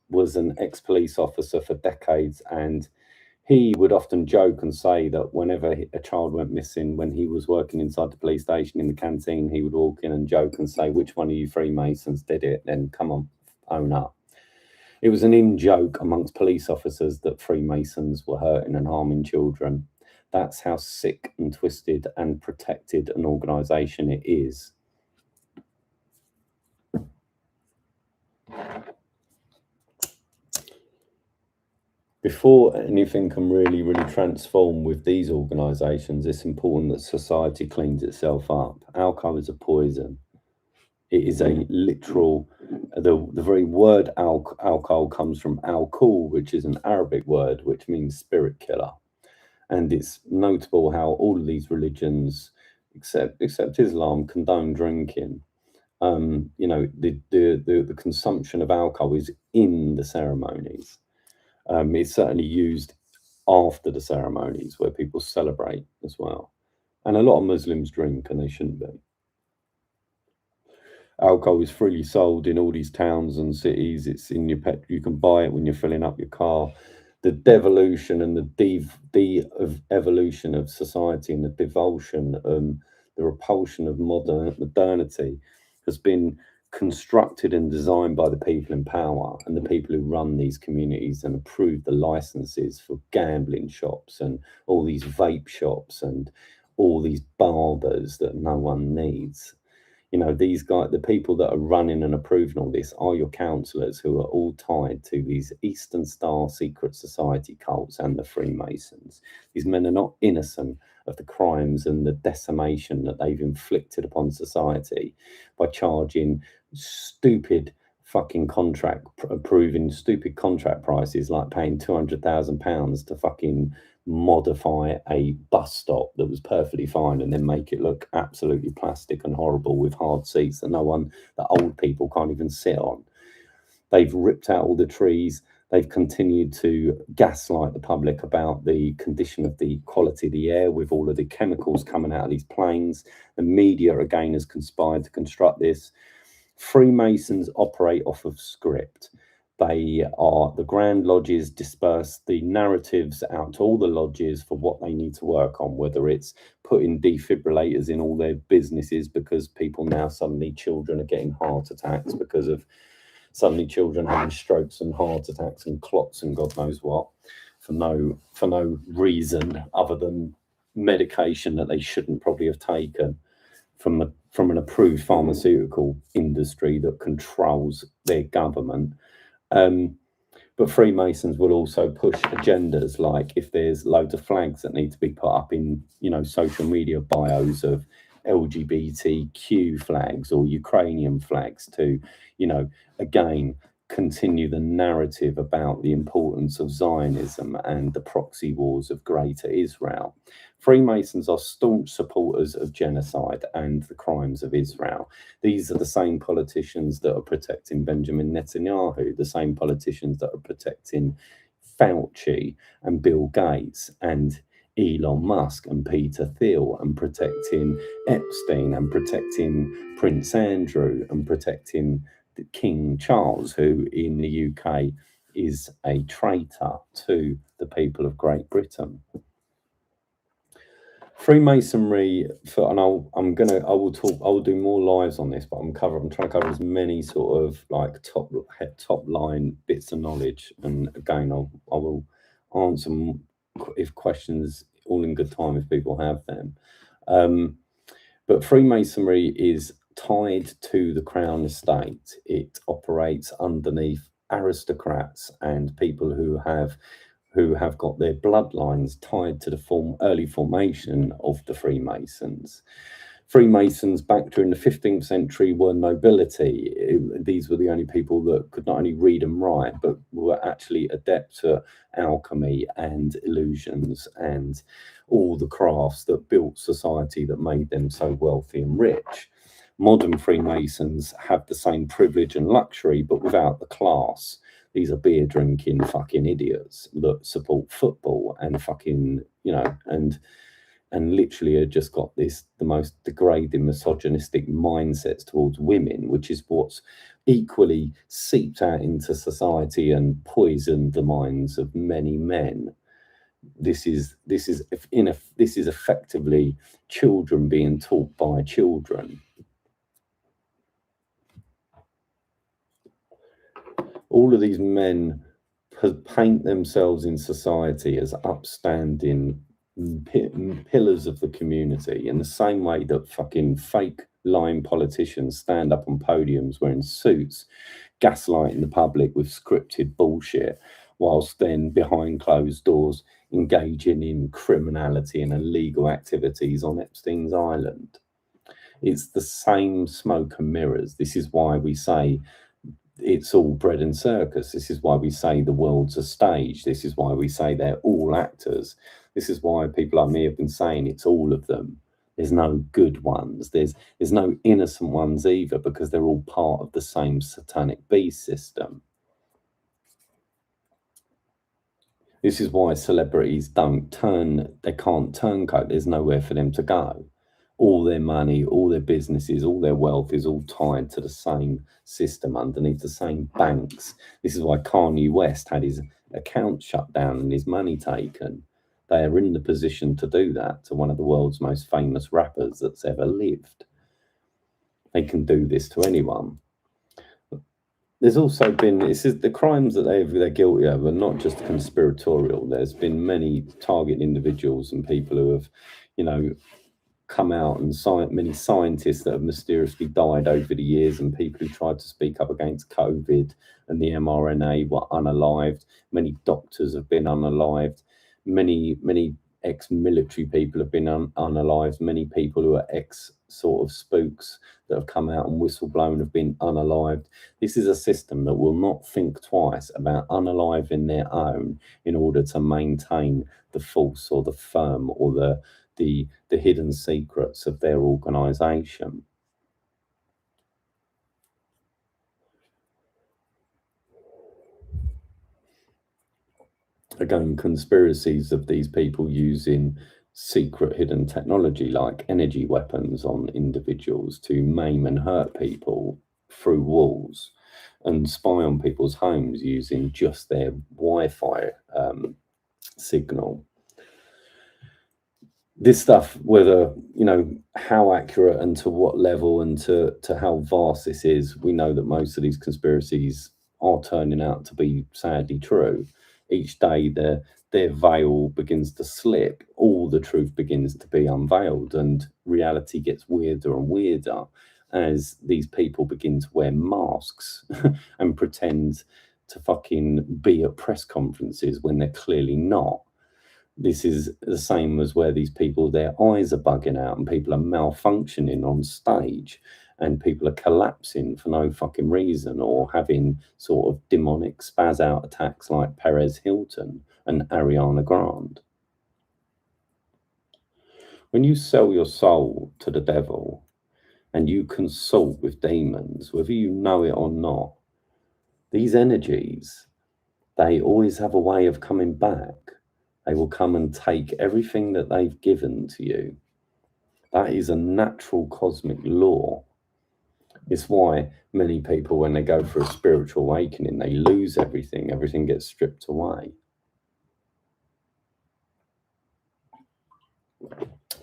was an ex-police officer for decades, and he would often joke and say that whenever a child went missing, when he was working inside the police station in the canteen, he would walk in and joke and say, "Which one of you Freemasons did it? Then come on, own up." It was an in-joke amongst police officers that Freemasons were hurting and harming children. That's how sick and twisted and protected an organisation it is. Before anything can really transform with these organisations, it's important that society cleans itself up. Alcohol is a poison. It is a literal The very word alcohol comes from alcohol, which is an Arabic word which means spirit killer. And it's notable how all of these religions, except Islam, condone drinking. You know, the consumption of alcohol is in the ceremonies. It's certainly used after the ceremonies where people celebrate as well. And a lot of Muslims drink, and they shouldn't be. Alcohol is freely sold in all these towns and cities. It's in your pet. You can buy it when you're filling up your car. The devolution and the evolution of society and the devolution, the repulsion of modernity has been constructed and designed by the people in power and the people who run these communities and approve the licenses for gambling shops and all these vape shops and all these barbers that no one needs. You know, these guys, the people that are running and approving all this are your councillors, who are all tied to these Eastern Star secret society cults and the Freemasons. These men are not innocent of the crimes and the decimation that they've inflicted upon society by charging stupid fucking approving stupid contract prices, like paying £200,000 to fucking modify a bus stop that was perfectly fine and then make it look absolutely plastic and horrible with hard seats that old people can't even sit on. They've ripped out all the trees. They've continued to gaslight the public about the condition of the quality of the air with all of the chemicals coming out of these planes. The media again has conspired to construct this. Freemasons operate off of script. The Grand Lodges disperse the narratives out to all the lodges for what they need to work on, whether it's putting defibrillators in all their businesses because people now suddenly, children are getting heart attacks because of suddenly children having strokes and heart attacks and clots and God knows what for no reason other than medication that they shouldn't probably have taken from an approved pharmaceutical industry that controls their government. But Freemasons will also push agendas, like if there's loads of flags that need to be put up in, you know, social media bios of LGBTQ flags or Ukrainian flags to, you know, again, continue the narrative about the importance of Zionism and the proxy wars of Greater Israel. Freemasons are staunch supporters of genocide and the crimes of Israel. These are the same politicians that are protecting Benjamin Netanyahu, the same politicians that are protecting Fauci and Bill Gates and Elon Musk and Peter Thiel, and protecting Epstein and protecting Prince Andrew and protecting King Charles, who in the UK is a traitor to the people of Great Britain. Freemasonry, I will do more lives on this, but I'm trying to cover as many sort of like top line bits of knowledge. And again, I will answer if questions all in good time if people have them. But Freemasonry is tied to the Crown Estate. It operates underneath aristocrats and people who have got their bloodlines tied to the early formation of the Freemasons. Freemasons back during the 15th century were nobility. These were the only people that could not only read and write, but were actually adept at alchemy and illusions and all the crafts that built society that made them so wealthy and rich. Modern Freemasons have the same privilege and luxury, but without the class. These are beer drinking fucking idiots that support football and fucking, you know, and literally have just got the most degrading misogynistic mindsets towards women, which is what's equally seeped out into society and poisoned the minds of many men. This is effectively children being taught by children. All of these men paint themselves in society as upstanding pillars of the community, in the same way that fucking fake lying politicians stand up on podiums wearing suits, gaslighting the public with scripted bullshit, whilst then behind closed doors engaging in criminality and illegal activities on Epstein's Island. It's the same smoke and mirrors. This is why we say it's all bread and circus. This is why we say the world's a stage. This is why we say they're all actors. This is why people like me have been saying it's all of them. There's no good ones. There's no innocent ones either, because they're all part of the same satanic beast system. This is why celebrities they can't turncoat. There's nowhere for them to go. All their money, all their businesses, all their wealth is all tied to the same system underneath the same banks. This is why Kanye West had his account shut down and his money taken. They are in the position to do that to one of the world's most famous rappers that's ever lived. They can do this to anyone. There's also been, the crimes that they're guilty of are not just conspiratorial. There's been many target individuals and people who have, come out, and many scientists that have mysteriously died over the years, and people who tried to speak up against COVID and the mRNA were unalived. Many doctors have been unalived. Many ex-military people have been unalived. Many people who are sort of spooks that have come out and whistleblown have been unalived. This is a system that will not think twice about unaliving their own in order to maintain the false or the firm or the hidden secrets of their organization. Again, conspiracies of these people using secret hidden technology like energy weapons on individuals to maim and hurt people through walls, and spy on people's homes using just their Wi-Fi signal. This stuff, whether, how accurate and to what level and to how vast this is, we know that most of these conspiracies are turning out to be sadly true. Each day their veil begins to slip, all the truth begins to be unveiled, and reality gets weirder and weirder as these people begin to wear masks and pretend to fucking be at press conferences when they're clearly not. This is the same as where these people, their eyes are bugging out and people are malfunctioning on stage and people are collapsing for no fucking reason, or having sort of demonic spaz out attacks like Perez Hilton and Ariana Grande. When you sell your soul to the devil and you consult with demons, whether you know it or not, these energies, they always have a way of coming back. They will come and take everything that they've given to you. That is a natural cosmic law. It's why many people, when they go for a spiritual awakening, they lose everything. Everything gets stripped away.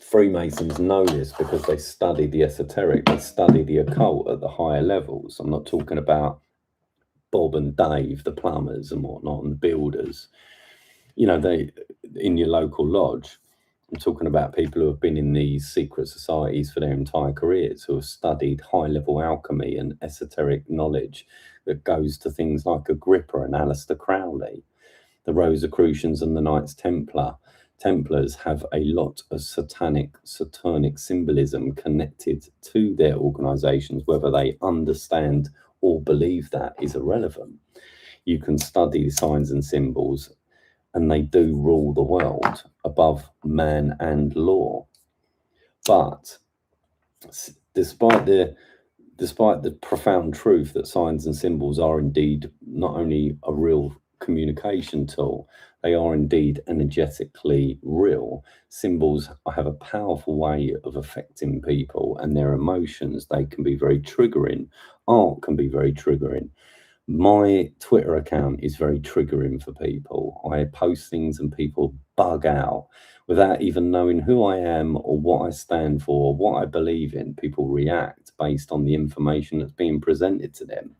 Freemasons know this because they study the esoteric, they study the occult at the higher levels. I'm not talking about Bob and Dave, the plumbers and whatnot, and the builders. They in your local lodge. I'm talking about people who have been in these secret societies for their entire careers, who have studied high-level alchemy and esoteric knowledge that goes to things like Agrippa and Aleister Crowley. The Rosicrucians and the Knights Templars have a lot of Saturnic symbolism connected to their organizations. Whether they understand or believe that is irrelevant. You can study signs and symbols, and they do rule the world above man and law. But despite the profound truth that signs and symbols are indeed not only a real communication tool, they are indeed energetically real. Symbols have a powerful way of affecting people and their emotions. They can be very triggering. Art can be very triggering. My Twitter account is very triggering for people. I post things and people bug out without even knowing who I am or what I stand for or what I believe in. People react based on the information that's being presented to them.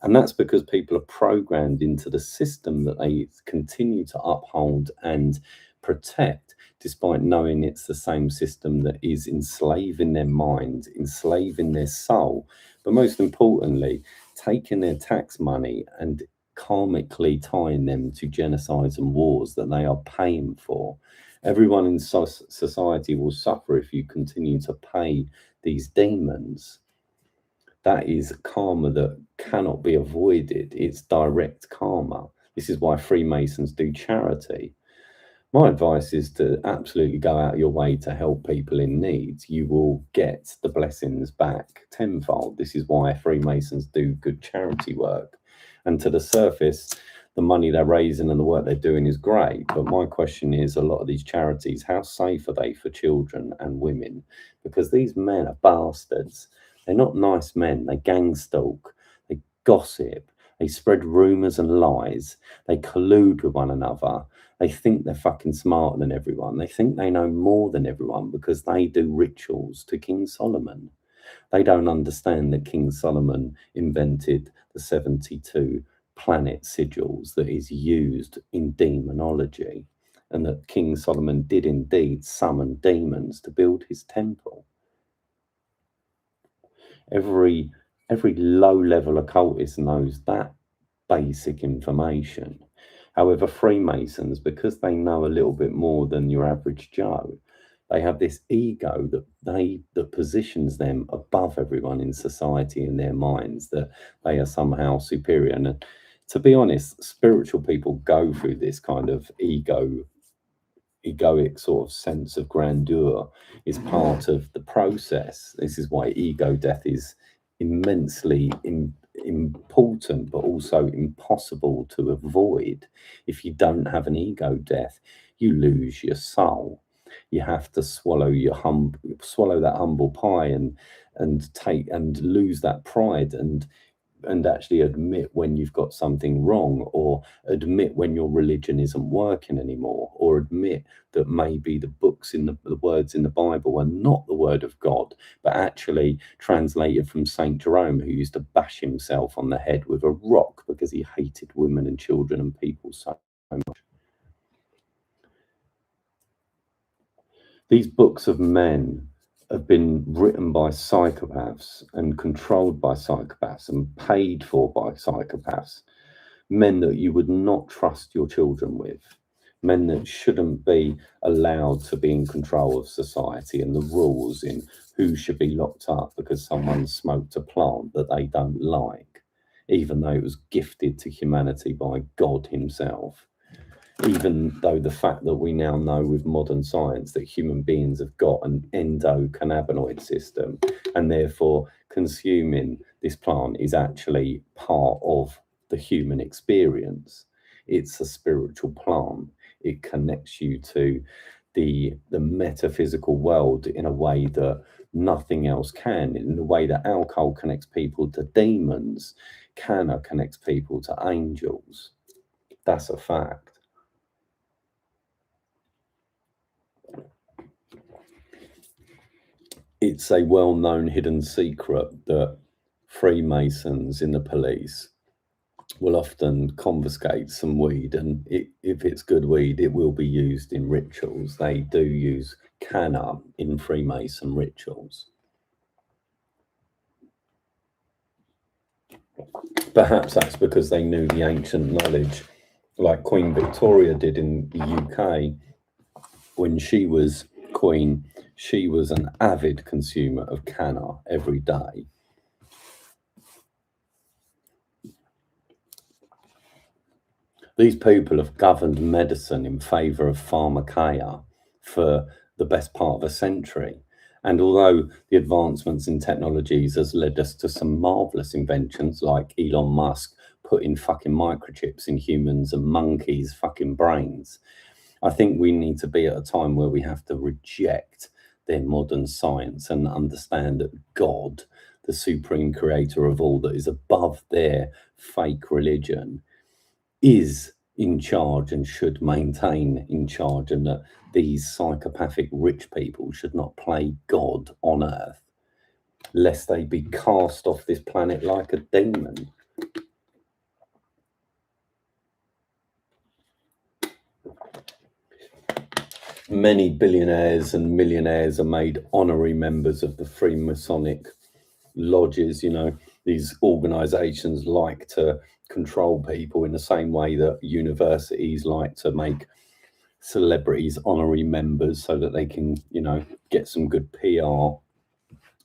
And that's because people are programmed into the system that they continue to uphold and protect, despite knowing it's the same system that is enslaving their mind, enslaving their soul, but most importantly, taking their tax money and karmically tying them to genocides and wars that they are paying for. Everyone in society will suffer if you continue to pay these demons. That is karma that cannot be avoided. It's direct karma. This is why Freemasons do charity. My advice is to absolutely go out your way to help people in need. You will get the blessings back tenfold. This is why Freemasons do good charity work. And to the surface, the money they're raising and the work they're doing is great. But my question is, a lot of these charities, how safe are they for children and women? Because these men are bastards. They're not nice men. They gang stalk, they gossip, they spread rumours and lies, they collude with one another. They think they're fucking smarter than everyone. They think they know more than everyone because they do rituals to King Solomon. They don't understand that King Solomon invented the 72 planet sigils that is used in demonology, and that King Solomon did indeed summon demons to build his temple. Every low-level occultist knows that basic information. However, Freemasons, because they know a little bit more than your average Joe, they have this ego that positions them above everyone in society in their minds, that they are somehow superior. And to be honest, spiritual people go through this kind of egoic sort of sense of grandeur. Is part of the process. This is why ego death is immensely important, but also impossible to avoid. If you don't have an ego death, you lose your soul. You have to swallow that humble pie and lose that pride and actually admit when you've got something wrong, or admit when your religion isn't working anymore, or admit that maybe the books in the words in the Bible are not the word of God, but actually translated from Saint Jerome, who used to bash himself on the head with a rock because he hated women and children and people so much. These books of men have been written by psychopaths and controlled by psychopaths and paid for by psychopaths. Men that you would not trust your children with. Men that shouldn't be allowed to be in control of society and the rules in who should be locked up because someone smoked a plant that they don't like, even though it was gifted to humanity by God himself. Even though the fact that we now know with modern science that human beings have got an endocannabinoid system, and therefore consuming this plant is actually part of the human experience. It's a spiritual plant. It connects you to the metaphysical world in a way that nothing else can, in the way that alcohol connects people to demons, canna connects people to angels. That's a fact. It's a well-known hidden secret that Freemasons in the police will often confiscate some weed, and if it's good weed, it will be used in rituals. They do use canna in Freemason rituals. Perhaps that's because they knew the ancient knowledge, like Queen Victoria did in the UK. When she was queen, she was an avid consumer of canna every day. These people have governed medicine in favour of pharmakeia for the best part of a century. And although the advancements in technologies has led us to some marvellous inventions, like Elon Musk putting fucking microchips in humans and monkeys' fucking brains, I think we need to be at a time where we have to reject their modern science and understand that God, the supreme creator of all that is above their fake religion, is in charge and should maintain in charge, and that these psychopathic rich people should not play God on earth, lest they be cast off this planet like a demon. Many billionaires and millionaires are made honorary members of the Freemasonic lodges. You know, these organizations like to control people in the same way that universities like to make celebrities honorary members so that they can, you know, get some good PR.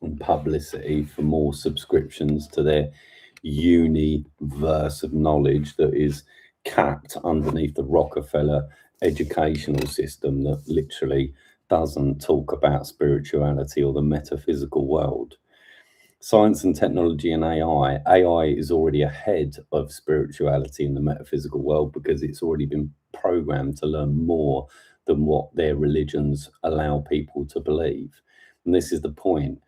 and publicity for more subscriptions to their universe of knowledge that is capped underneath the Rockefeller educational system that literally doesn't talk about spirituality or the metaphysical world. Science and technology and AI is already ahead of spirituality in the metaphysical world because it's already been programmed to learn more than what their religions allow people to believe. And this is the point.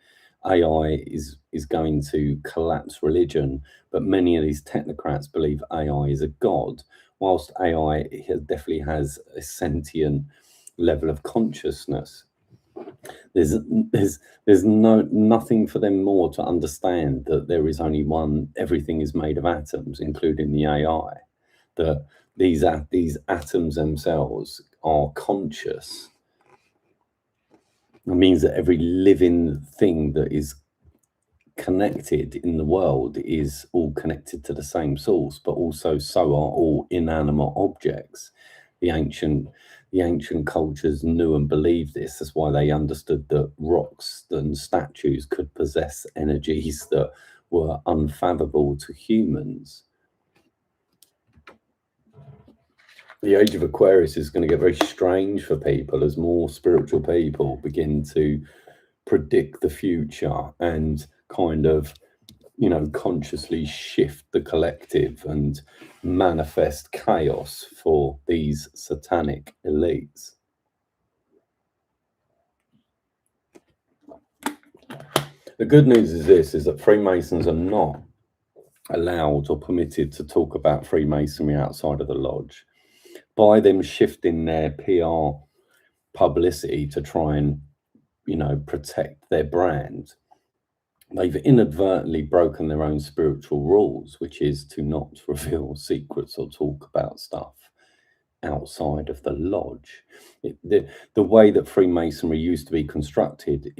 AI is going to collapse religion, but many of these technocrats believe AI is a god, whilst AI definitely has a sentient level of consciousness. There's nothing for them more to understand that there is only one. Everything is made of atoms, including the AI. That these atoms themselves are conscious. It means that every living thing that is connected in the world is all connected to the same source, but also so are all inanimate objects. The ancient cultures knew and believed this. That's why they understood that rocks and statues could possess energies that were unfathomable to humans. The age of Aquarius is going to get very strange for people as more spiritual people begin to predict the future and kind of, consciously shift the collective and manifest chaos for these satanic elites. The good news is that Freemasons are not allowed or permitted to talk about Freemasonry outside of the lodge. By them shifting their PR publicity to try and, protect their brand, they've inadvertently broken their own spiritual rules, which is to not reveal secrets or talk about stuff outside of the lodge. The way that Freemasonry used to be constructed,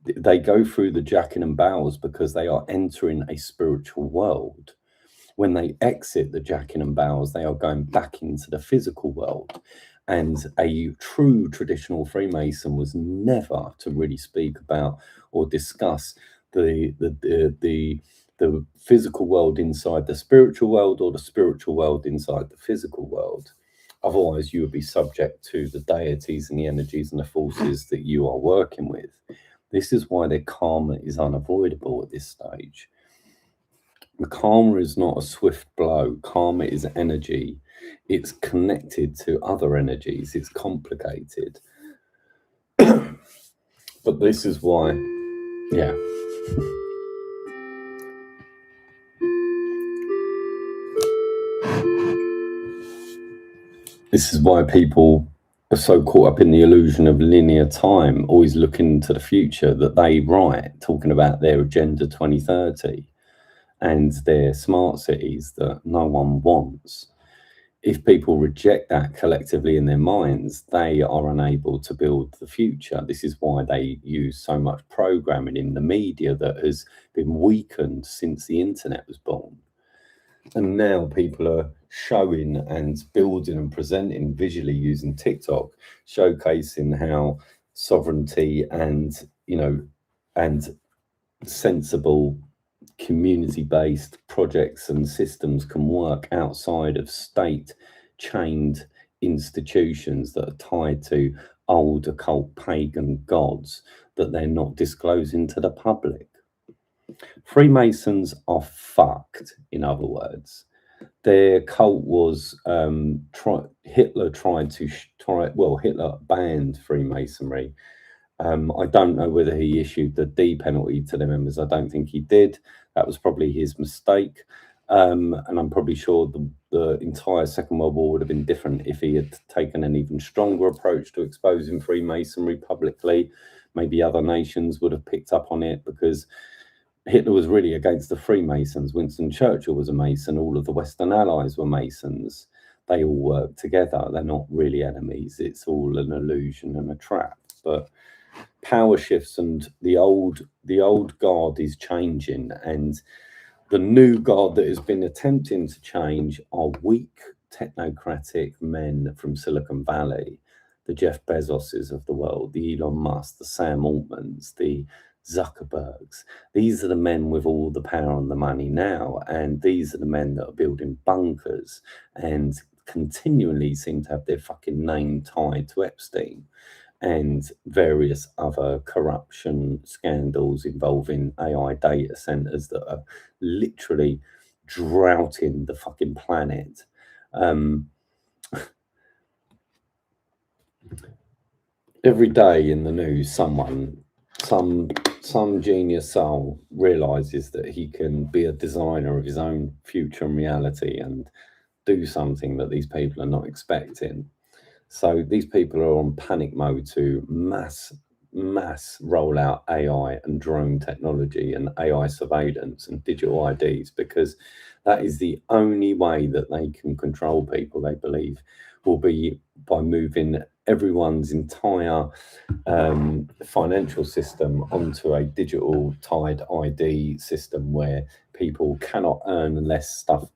they go through the jacking and bowels because they are entering a spiritual world. When they exit the jacking and bowels, they are going back into the physical world. And a true traditional Freemason was never to really speak about or discuss the physical world inside the spiritual world or the spiritual world inside the physical world. Otherwise, you would be subject to the deities and the energies and the forces that you are working with. This is why their karma is unavoidable at this stage. The karma is not a swift blow. Karma is energy. It's connected to other energies. It's complicated. But this is why, This is why people are so caught up in the illusion of linear time, always looking to the future, that they write, talking about their Agenda 2030 and their smart cities that no one wants. If people reject that collectively in their minds, they are unable to build the future. This is why they use so much programming in the media that has been weakened since the internet was born. And now people are showing and building and presenting visually using TikTok, showcasing how sovereignty and sensible community-based projects and systems can work outside of state-chained institutions that are tied to old occult pagan gods that they're not disclosing to the public. Freemasons are fucked, in other words. Their cult was Hitler banned Freemasonry. I don't know whether he issued the D penalty to the members. I don't think he did. That was probably his mistake. And I'm probably sure the entire Second World War would have been different if he had taken an even stronger approach to exposing Freemasonry publicly. Maybe other nations would have picked up on it, because Hitler was really against the Freemasons. Winston Churchill was a Mason. All of the Western Allies were Masons. They all work together. They're not really enemies. It's all an illusion and a trap. But power shifts, and the old guard is changing, and the new guard that has been attempting to change are weak technocratic men from Silicon Valley, the Jeff Bezoses of the world, the Elon Musk, the Sam Altmans, the Zuckerbergs. These are the men with all the power and the money now, and these are the men that are building bunkers and continually seem to have their fucking name tied to Epstein and various other corruption scandals involving AI data centers that are literally droughting the fucking planet. Every day in the news, some genius soul realizes that he can be a designer of his own future and reality and do something that these people are not expecting. So these people are on panic mode to mass roll out AI and drone technology and AI surveillance and digital IDs, because that is the only way that they can control people, they believe, will be by moving everyone's entire financial system onto a digital tied ID system where people cannot earn unless stuff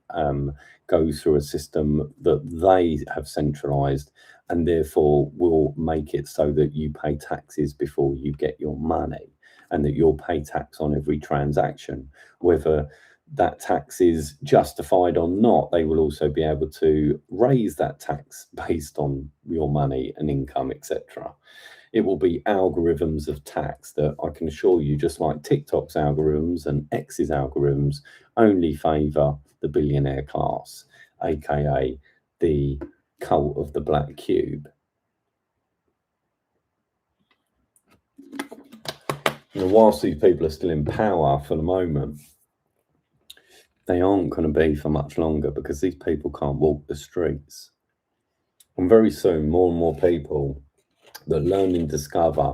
goes through a system that they have centralized, and therefore will make it so that you pay taxes before you get your money, and that you'll pay tax on every transaction. Whether that tax is justified or not, they will also be able to raise that tax based on your money and income, etc. It will be algorithms of tax that, I can assure you, just like TikTok's algorithms and X's algorithms, only favour the billionaire class, aka the cult of the black cube. And whilst these people are still in power for the moment, they aren't going to be for much longer, because these people can't walk the streets. And very soon, more and more people that learn and discover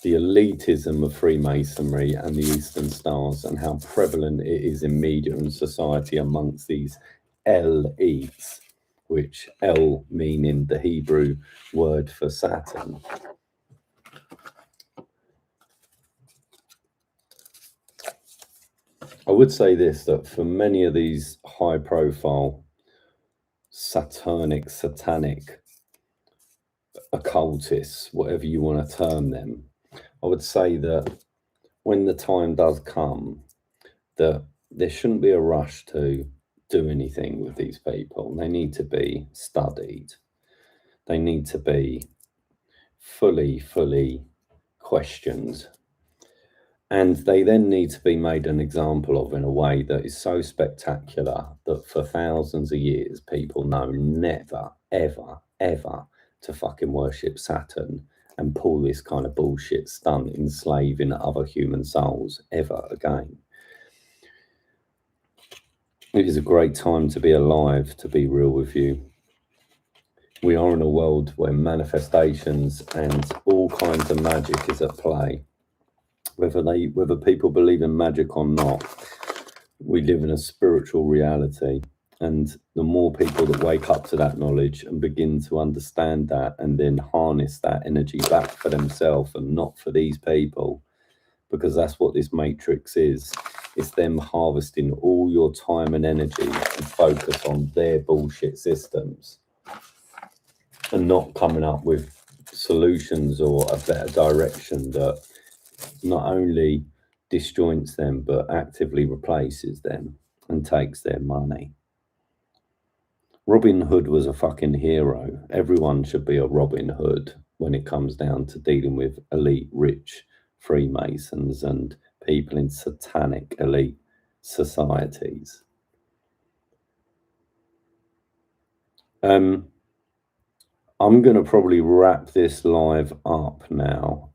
the elitism of Freemasonry and the Eastern Stars and how prevalent it is in media and society amongst these elites, which L meaning the Hebrew word for Saturn. I would say this, that for many of these high-profile satanic occultists, whatever you want to term them, I would say that when the time does come, that there shouldn't be a rush to do anything with these people. They need to be studied. They need to be fully questioned. And they then need to be made an example of in a way that is so spectacular that for thousands of years, people know never, ever to fucking worship Saturn and pull this kind of bullshit stunt, enslaving other human souls ever again. It is a great time to be alive, to be real with you. We are in a world where manifestations and all kinds of magic is at play. Whether people believe in magic or not, we live in a spiritual reality. And the more people that wake up to that knowledge and begin to understand that and then harness that energy back for themselves and not for these people, because that's what this matrix is. It's them harvesting all your time and energy and focus on their bullshit systems and not coming up with solutions or a better direction that not only disjoints them but actively replaces them and takes their money. Robin Hood was a fucking hero. Everyone should be a Robin Hood when it comes down to dealing with elite rich Freemasons and people in satanic elite societies. I'm going to probably wrap this live up now.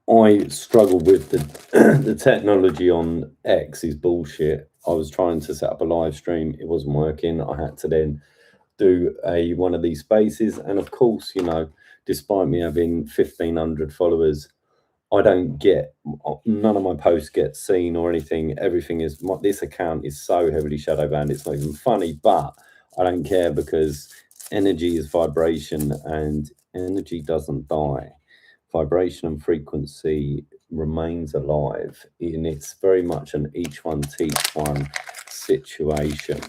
I struggled with the technology on X is bullshit. I was trying to set up a live stream. It wasn't working. I had to then do one of these spaces. And of course, you know, despite me having 1,500 followers, I don't get, none of my posts get seen or anything. Everything is, this account is so heavily shadow banned. It's not even funny, but I don't care because energy is vibration and energy doesn't die. Vibration and frequency remains alive, and it's very much an each one teach one situation.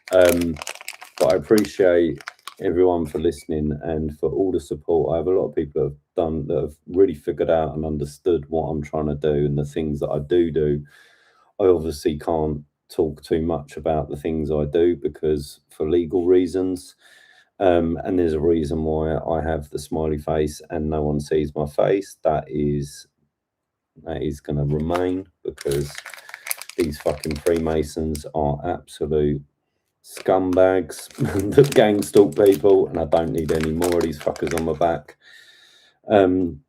But I appreciate everyone for listening and for all the support. I have a lot of people that have really figured out and understood what I'm trying to do and the things that I do. I obviously can't talk too much about the things I do because for legal reasons. And there's a reason why I have the smiley face and no one sees my face. That is going to remain because these fucking Freemasons are absolute scumbags that gang stalk people, and I don't need any more of these fuckers on my back. And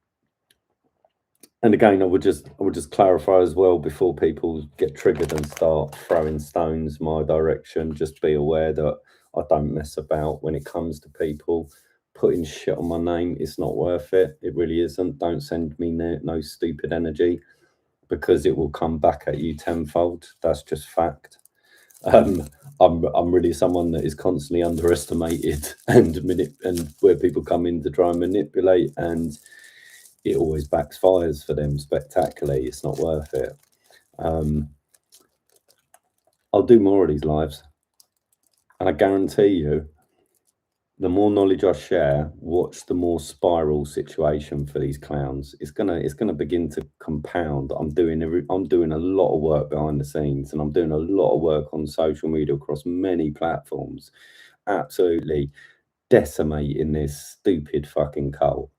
again, I would just clarify as well before people get triggered and start throwing stones my direction. Just be aware that I don't mess about when it comes to people putting shit on my name. It's not worth it. It really isn't. Don't send me no stupid energy because it will come back at you tenfold. That's just fact. I'm really someone that is constantly underestimated and where people come in to try and manipulate, and it always backfires for them spectacularly. It's not worth it. I'll do more of these lives, and I guarantee you, the more knowledge I share, watch the more spiral situation for these clowns. It's gonna begin to compound. I'm doing a lot of work behind the scenes, and I'm doing a lot of work on social media across many platforms, absolutely decimating this stupid fucking cult.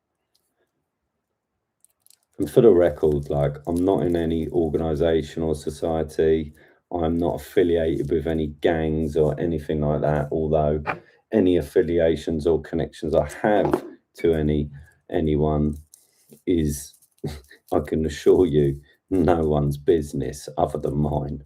And for the record, like, I'm not in any organisation or society. I'm not affiliated with any gangs or anything like that, although any affiliations or connections I have to anyone is, I can assure you, no one's business other than mine.